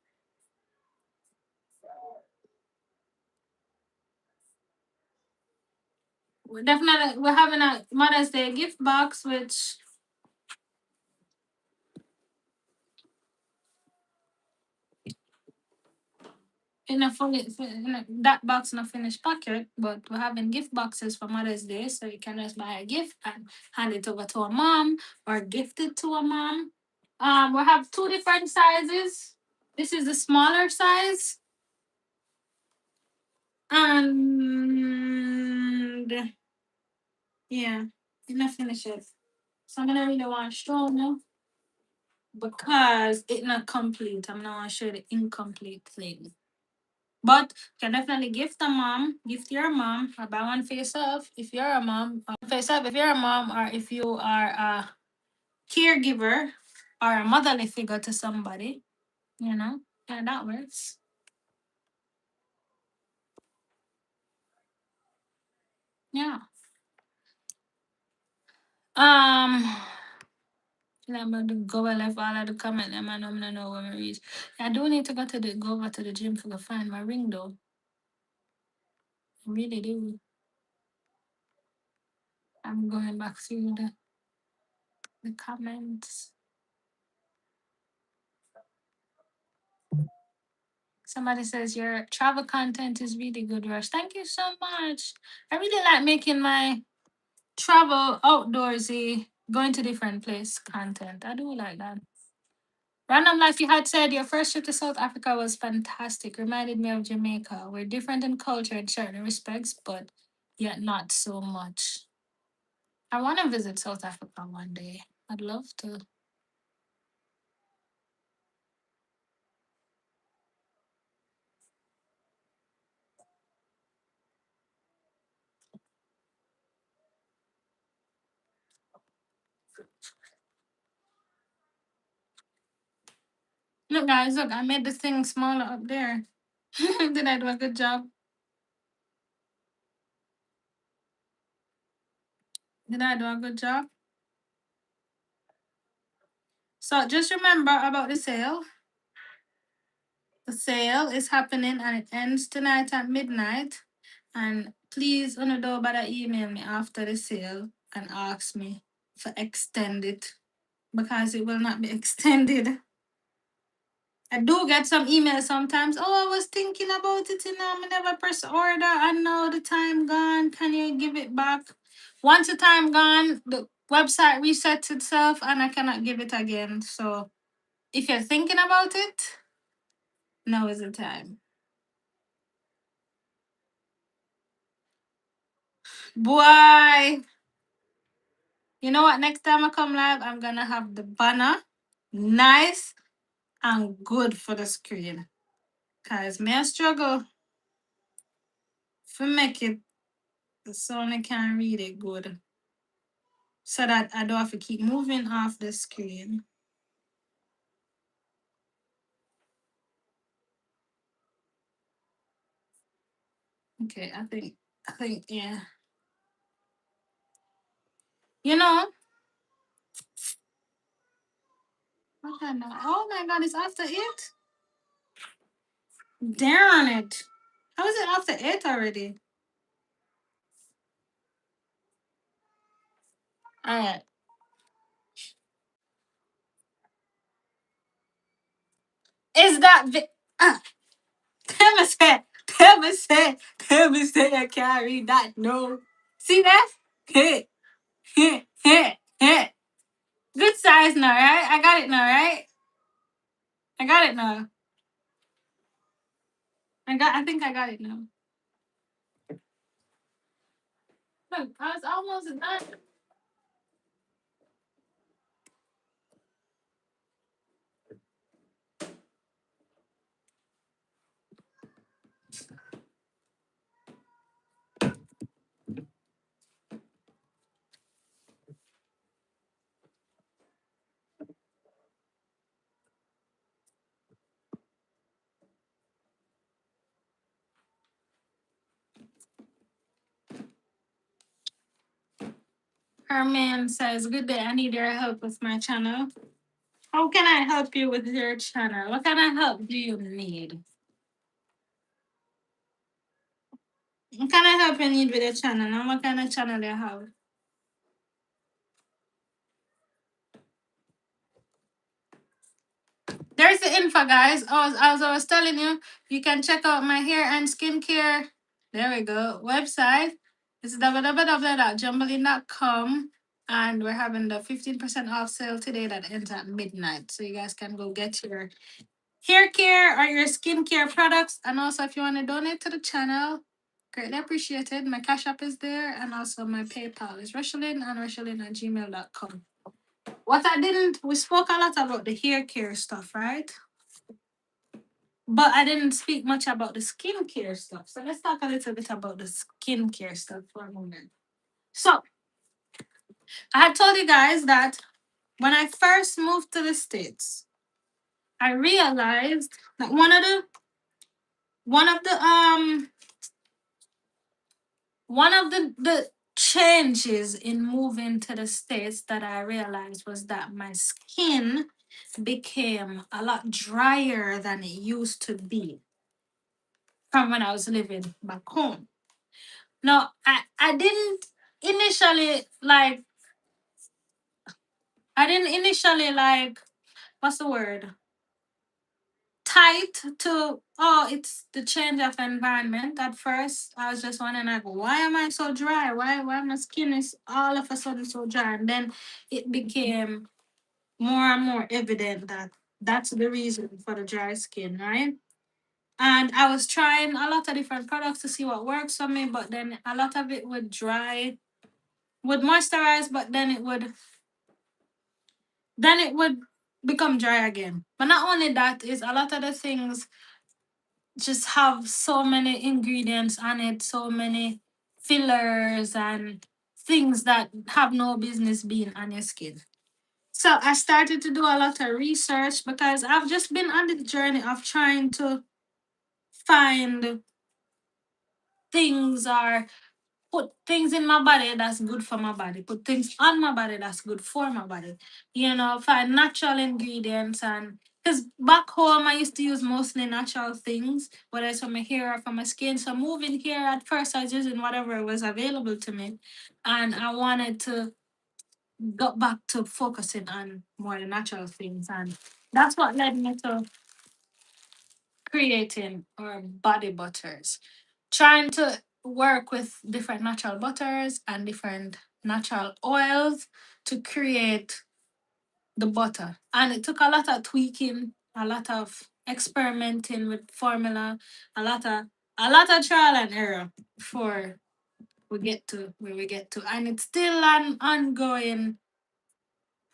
We're having a Mother's Day gift box, which that box in a finished packet, but we're having gift boxes for Mother's Day, so you can just buy a gift and hand it over to a mom or gift it to a mom. We have two different sizes. This is the smaller size, and yeah, I'm not finished it. So I'm gonna really want to show now because it's not complete. I'm not gonna show the incomplete thing. But you can definitely gift a mom, gift your mom, or buy one for yourself if you're a mom. For yourself if you're a mom, or if you are a caregiver or a motherly figure to somebody, you know. Yeah, that works. Yeah. Um I'm gonna go and left all of the comment them and I'm not know where I reach. I do need to go over to the gym for to find my ring though. I really do. I'm going back through the comments. Somebody says your travel content is really good, Rush. Thank you so much. I really like making my travel outdoorsy, going to different place content. I do like that. Random Life, you had said your first trip to South Africa was fantastic. Reminded me of Jamaica. We're different in culture in certain respects, but yet not so much. I want to visit South Africa one day. I'd love to. Look, guys, look, I made the thing smaller up there. Did I do a good job? Did I do a good job? So just remember about the sale. The sale is happening and it ends tonight at midnight. And please, on the door, better email me after the sale and ask me to extend it because it will not be extended. I do get some emails sometimes. Oh, I was thinking about it, I never press order. I know the time gone. Can you give it back? Once the time gone, the website resets itself and I cannot give it again. So if you're thinking about it, now is the time. Boy, you know what? Next time I come live, I'm gonna have the banner nice and good for the screen. Cause may I struggle to make it so I can read it good. So that I don't have to keep moving off the screen. Okay, I think yeah. You know, what kind of oh my god, it's after it? Darn it. How is it after it already? Alright. Is that tell me say, tell me say I can't read that. No. See that? Heh, heh, heh, heh. Good size now, right? I got it now, right? I got it now. I think I got it now. Look, I was almost done. Herman says, "Good day. I need your help with my channel. How can I help you with your channel? What kind of help do you need? What kind of help you need with your channel? And what kind of channel you have?" There's the info, guys. As I was telling you, you can check out my hair and skincare. There we go. Website. It's www.jumbling.com. And we're having the 15% off sale today that ends at midnight. So you guys can go get your hair care or your skincare products. And also, if you want to donate to the channel, greatly appreciated. My Cash App is there. And also, my PayPal is Rochielin and Rochielin@gmail.com. What I didn't, we spoke a lot about the hair care stuff, right? But I didn't speak much about the skincare stuff. So let's talk a little bit about the skincare stuff for a moment. So I had told you guys that when I first moved to the States, I realized that one of the one of the changes in moving to the States that I realized was that my skin became a lot drier than it used to be from when I was living back home. No, I didn't initially like I didn't initially like what's the word? Tight to it's the change of environment. At first I was just wondering like why am I so dry? Why my skin is all of a sudden so dry? And then it became more and more evident that that's the reason for the dry skin, right? And I was trying a lot of different products to see what works for me, but then a lot of it would dry, would moisturize, but then it would become dry again. But not only that, is a lot of the things just have so many ingredients on it, so many fillers and things that have no business being on your skin. So I started to do a lot of research because I've just been on the journey of trying to find things or put things in my body that's good for my body, put things on my body that's good for my body. Find natural ingredients. And because back home I used to use mostly natural things, whether it's for my hair or for my skin. So moving here, at first I was using whatever was available to me, and I wanted to go back to focusing on more the natural things, and that's what led me to creating our body butters, trying to work with different natural butters and different natural oils to create the butter. And it took a lot of tweaking, a lot of experimenting with formula, a lot of trial and error before we get to where we get to. And it's still an ongoing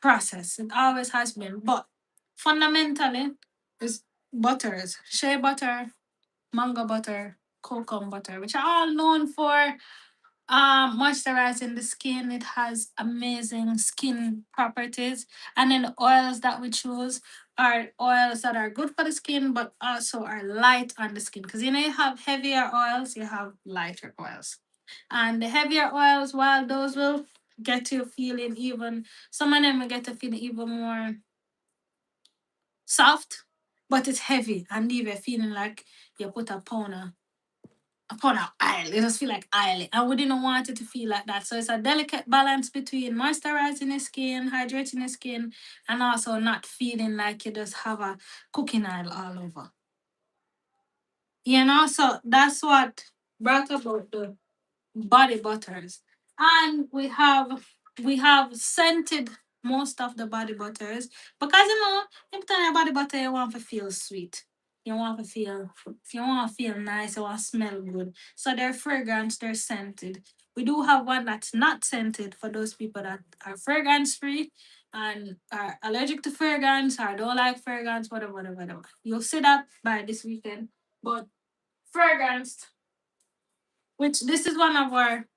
process. It always has been. But fundamentally, it's butters, shea butter, mango butter, cocoa butter, which are all known for moisturizing the skin. It has amazing skin properties. And then the oils that we choose are oils that are good for the skin, but also are light on the skin. Because you have heavier oils, you have lighter oils. And the heavier oils, while those will get you feeling even, some of them will get you feeling even more soft, but it's heavy and leave you feeling like you put a pound of oil. It just feel like oily. And we didn't want it to feel like that. So it's a delicate balance between moisturizing the skin, hydrating the skin, and also not feeling like you just have a cooking oil all over. So that's what brought about the body butters. And we have scented most of the body butters because every time your body butter you want to feel sweet. You want to feel nice, you want to smell good. So they're fragrance, they're scented. We do have one that's not scented for those people that are fragrance free and are allergic to fragrance or don't like fragrance, whatever, whatever, whatever. You'll see that by this weekend. But fragrance, which this is one of our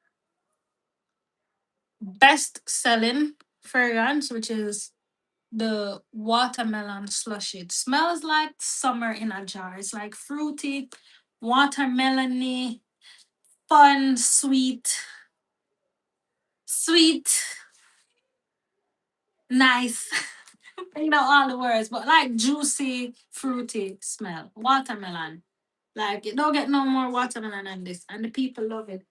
best selling fragrance, which is the watermelon slushy. It smells like summer in a jar. It's like fruity, watermelony, fun, sweet, nice. You know all the words, but like juicy, fruity smell. Watermelon. Like you don't get no more watermelon than this, and the people love it.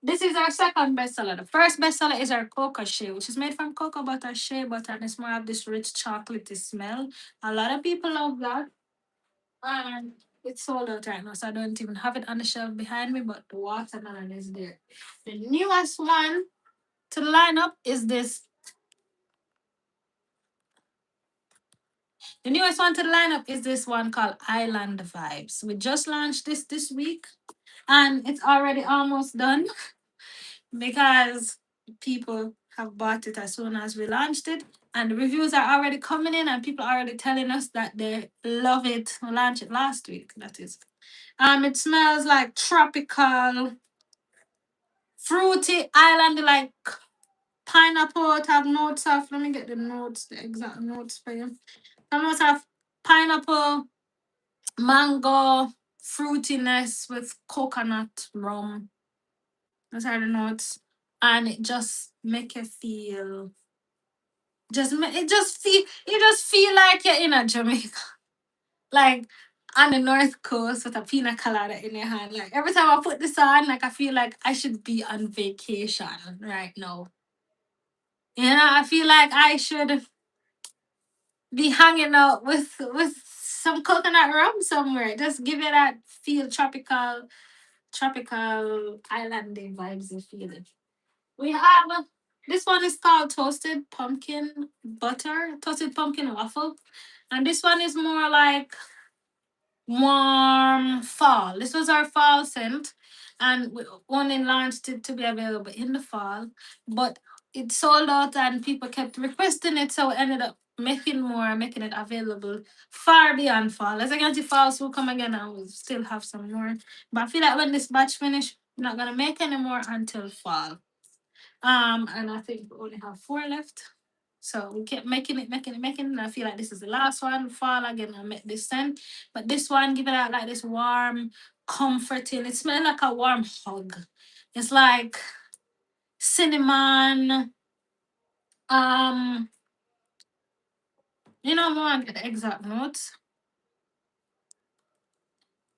This is our second bestseller. The first bestseller is our cocoa shea, which is made from cocoa butter, shea butter, and it's more of this rich chocolatey smell. A lot of people love that, and it's sold out right now, so I don't even have it on the shelf behind me. But the watermelon is there. The newest one to the lineup is this. The newest one to the lineup is this one called Island Vibes. We just launched this week, and it's already almost done because people have bought it as soon as we launched it. And the reviews are already coming in, and people are already telling us that they love it. We launched it last week, that is. It smells like tropical, fruity, island like pineapple. It have notes of, let me get the notes, the exact notes for you. Some notes of pineapple, mango, fruitiness with coconut rum. Those are the notes. And it just make you feel it just feel you just feel like you're in a Jamaica. Like on the north coast with a pina colada in your hand. Like every time I put this on, like I feel like I should be on vacation right now. You know, I feel like I should be hanging out with some coconut rum somewhere. Just give it that feel tropical islandy vibes you feel it. We have this one is called toasted pumpkin waffle. And this one is more like warm fall. This was our fall scent, and we only launched it to be available in the fall, but it sold out and people kept requesting it, so we ended up making it available far beyond fall. As I can see, falls will come again and we'll still have some more. But I feel like when this batch finish, we're not gonna make any more until fall. And I think we only have four left. So we kept making it. And I feel like this is the last one. Fall again, I make this scent. But this one, give it out like this warm, comforting. It smells like a warm hug. It's like cinnamon. Um, I get the exact notes.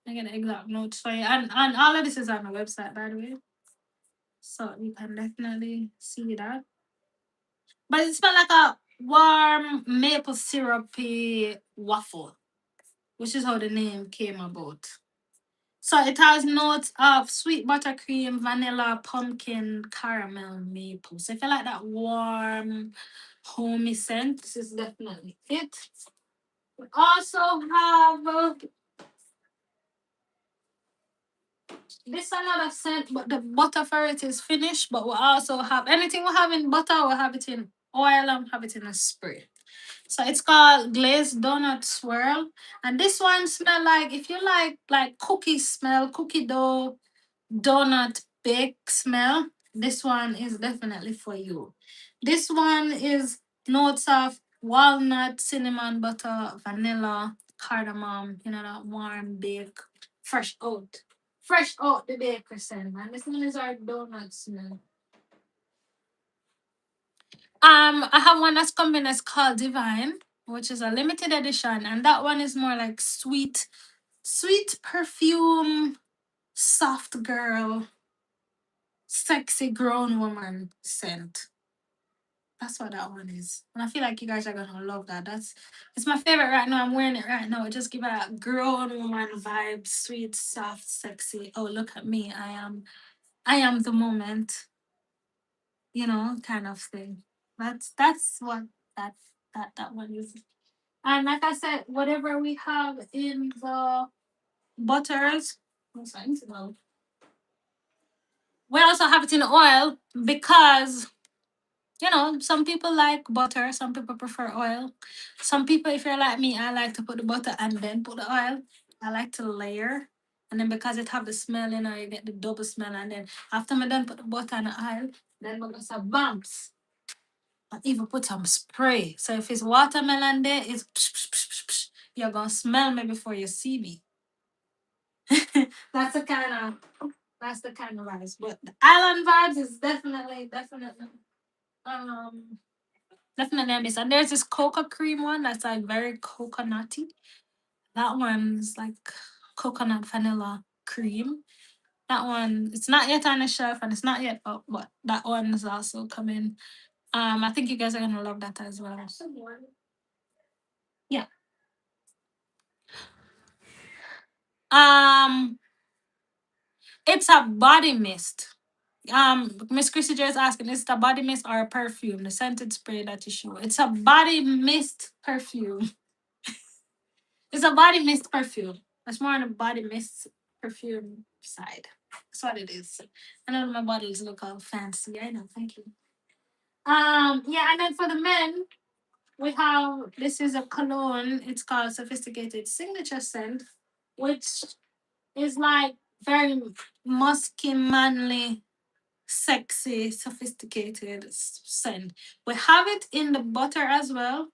I get the exact notes for you. And all of this is on the website, by the way. So you can definitely see that. But it smells like a warm maple syrupy waffle, which is how the name came about. So it has notes of sweet buttercream, vanilla, pumpkin, caramel, maple. So if you like that warm, homey scent, this is definitely it. We also have this another scent, but the butter for it is finished. But we also have anything we have in butter, we have it in oil and have it in a spray. So it's called glazed donut swirl, and this one smell like if you like cookie smell, cookie dough, donut bake smell. This one is definitely for you. This one is notes of walnut, cinnamon butter, vanilla, cardamom. You know that warm bake, fresh out the baker scent. And this one is our donut smell. I have one that's coming that's called Divine, which is a limited edition, and that one is more like sweet perfume, soft girl, sexy grown woman scent. That's what that one is. And I feel like you guys are gonna love that. It's my favorite right now. I'm wearing it right now. It just give a grown woman vibe, sweet, soft, sexy. Oh, look at me. I am the moment, kind of thing. That's what that that one is. And like I said, whatever we have in the butters, we also have it in oil because some people like butter, some people prefer oil. Some people, if you're like me, I like to put the butter and then put the oil. I like to layer. And then because it have the smell, you get the double smell. And then after I done put the butter and the oil, then we're gonna some bumps. I even put some spray. So if it's watermelon there, it's psh, psh, psh, psh, psh. You're gonna smell me before you see me. that's the kind of vibes. But the island vibes is definitely. Um Definitely a miss. And there's this cocoa cream one that's like very coconutty. That one's like coconut vanilla cream. That one, it's not yet on the shelf and it's not yet up, but that one is also coming. I think you guys are gonna love that as well. Yeah. Um, it's a body mist. Miss Chrissy J is asking, is it a body mist or a perfume? The scented spray that you show. It's a body mist perfume. It's a body mist perfume. It's more on the body mist perfume side. That's what it is. I know my bottles look all fancy. I know. Thank you. Yeah, and then for the men, we have this is a cologne. It's called Sophisticated Signature Scent, which is like very musky, manly, sexy, sophisticated scent. We have it in the butter as well.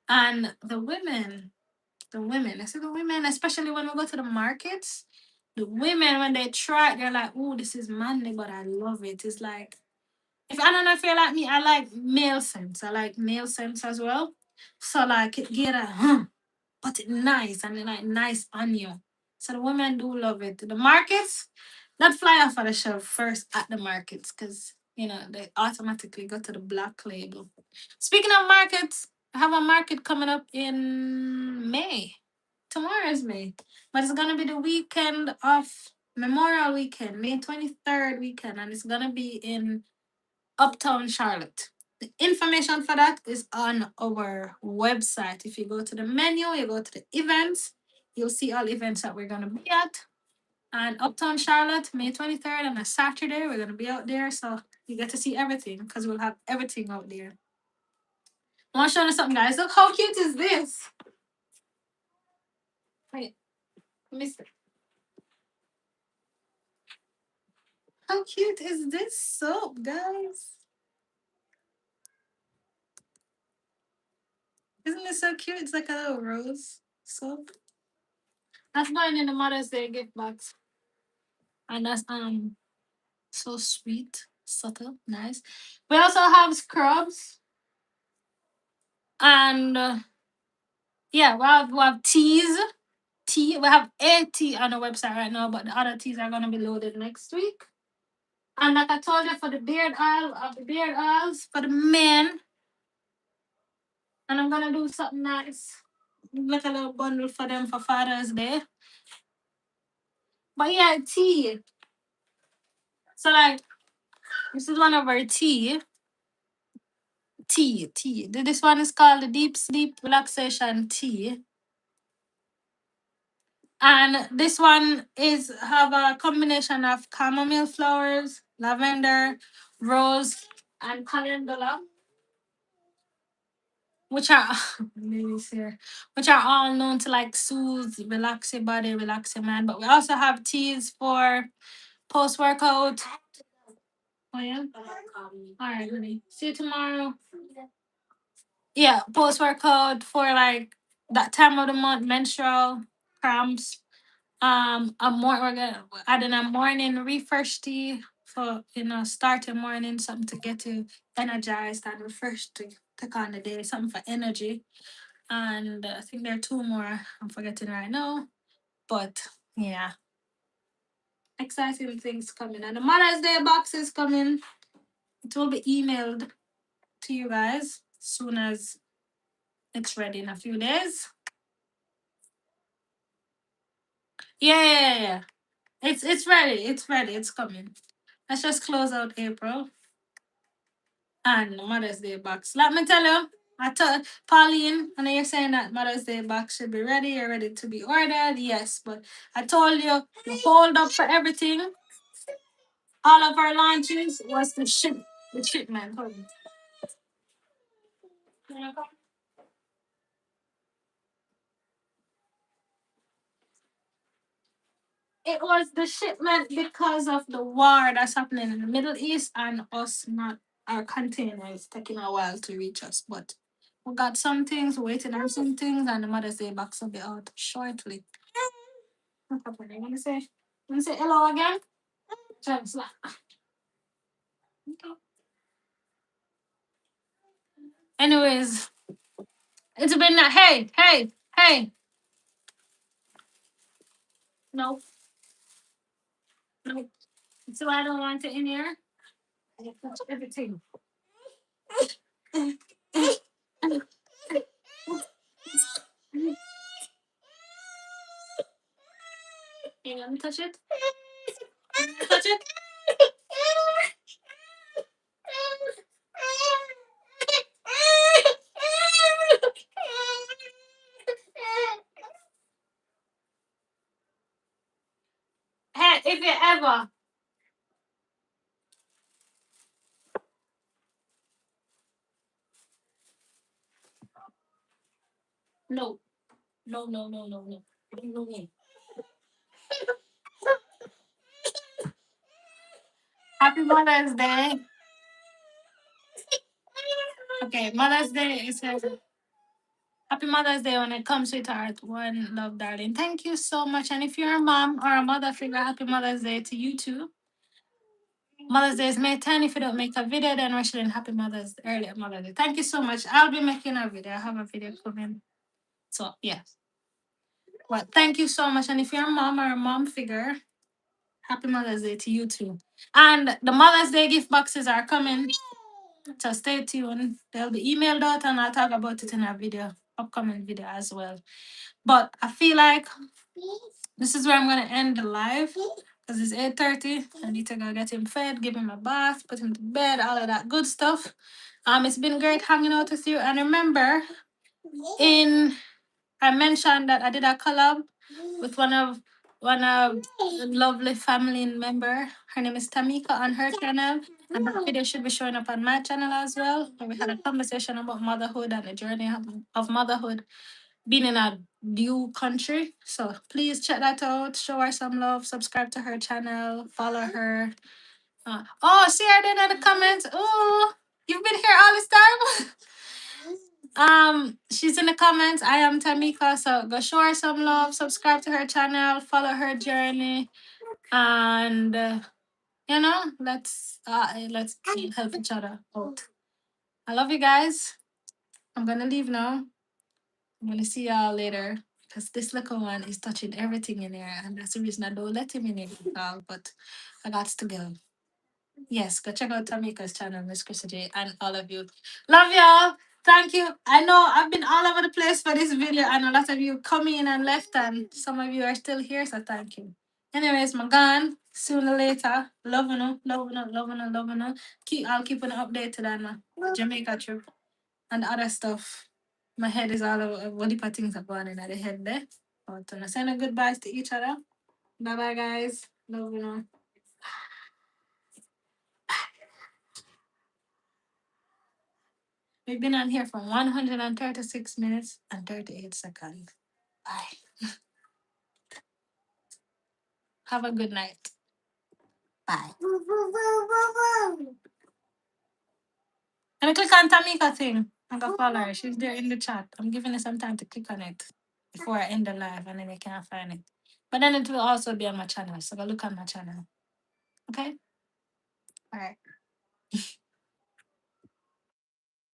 And I see the women, especially when we go to the markets, the women, when they try it, they're like, oh, this is manly, but I love it. It's like, if I don't know if you're like me, I like male scents. I like male scents as well. So, like, it get a, but it nice and it like nice on you. So the women do love it. The markets, not fly off of the shelf first at the markets because they automatically go to the black label. Speaking of markets, I have a market coming up in May. Tomorrow is May, but it's gonna be the weekend of Memorial Weekend, May 23rd weekend, and it's gonna be in Uptown Charlotte. The information for that is on our website. If you go to the menu, you go to the events, you'll see all events that we're going to be at. And Uptown Charlotte, May 23rd, on a Saturday, we're going to be out there. So you get to see everything because we'll have everything out there. I want to show you something, guys. Look how cute is this? Wait, mister. How cute is this soap, guys? Isn't it so cute? It's like a little rose soap. That's going in the Mother's Day gift box. And that's so sweet, subtle, nice. We also have scrubs and yeah, we have teas. Tea. We have a tea on the website right now, but the other teas are gonna be loaded next week. And like I told you, for the beard oil, of the beard oils for the men, and I'm gonna do something nice, like a little bundle for them for Father's Day. But yeah, tea. So like, this is one of our tea. This one is called the deep sleep relaxation tea. And this one is have a combination of chamomile flowers, lavender, rose, and calendula, which are ladies here, which are all known to like soothe, relax your body, relax your mind. But we also have teas for post workout. Oh yeah. All right, honey. See you tomorrow. Yeah, post workout for like that time of the month, menstrual cramps. We're gonna add in a morning refresh tea for starting morning, something to get you energized and refreshed to take on the day, something for energy. And I think there are two more I'm forgetting right now, but yeah, exciting things coming. And the Mother's Day box is coming. It will be emailed to you guys as soon as it's ready in a few days. Yeah. It's ready. It's ready. It's coming. Let's just close out April and Mother's Day box. Let me tell you, I told Pauline, I know you're saying that Mother's Day box should be ready. You're ready to be ordered. Yes, but I told you the hold up for everything. All of our launches was the shipment. Hold on. It was the shipment because of the war that's happening in the Middle East and us not our containers taking a while to reach us. But we got some things, waiting on some things, and the Mother's Day box will be out shortly. What's happening? You wanna say hello again? Just like, okay. Anyways, it's been a hey, hey, hey. No, no. So I don't want it in here. I touch everything. You gonna touch it? Touch it? Hey, if you ever. No, no, no, no, no, no. No, no. Happy Mother's Day. Okay, Mother's Day is Happy Mother's Day when it comes, sweetheart. One love, darling. Thank you so much. And if you're a mom or a mother figure, happy Mother's Day to you too. Mother's Day is May 10. If you don't make a video, then Rochielin, happy Mother's early Mother's Day. Thank you so much. I'll be making a video. I have a video coming. So yes. Well, thank you so much. And if you're a mom or a mom figure, happy Mother's Day to you too. And the Mother's Day gift boxes are coming. So stay tuned. They'll be emailed out and I'll talk about it in a video, upcoming video as well. But I feel like this is where I'm gonna end the live because it's 8:30. I need to go get him fed, give him a bath, put him to bed, all of that good stuff. It's been great hanging out with you. And remember, in I mentioned that I did a collab with one of the lovely family member. Her name is Tamika on her channel. And the video should be showing up on my channel as well. And we had a conversation about motherhood and the journey of motherhood being in a new country. So please check that out. Show her some love. Subscribe to her channel. Follow her. Oh, see her there in the comments. Oh, you've been here all this time. She's in the comments. I am Tamika. So go show her some love. Subscribe to her channel. Follow her journey. And let's help each other out. I love you guys. I'm gonna leave now. I'm gonna see y'all later. Because this little one is touching everything in here, and that's the reason I don't let him in here at all. But I got to go. Yes, go check out Tamika's channel, Miss Krista J, and all of you. Love y'all. Thank you. I know I've been all over the place for this video, and a lot of you come in and left, and some of you are still here, so thank you. Anyways, my gone. Sooner or later. Loving you, loving you, loving you, loving you. I'll keep an updated on my Jamaica trip and other stuff. My head is all over what the things are going in at the head there. But send a goodbyes to each other. Bye bye guys. Love you. We've been on here for 136 minutes and 38 seconds. Bye. Have a good night. Bye. And click on Tamika thing. I'm gonna follow her. She's there in the chat. I'm giving her some time to click on it before I end the live and then you can't find it. But then it will also be on my channel. So go look on my channel. Okay? All right.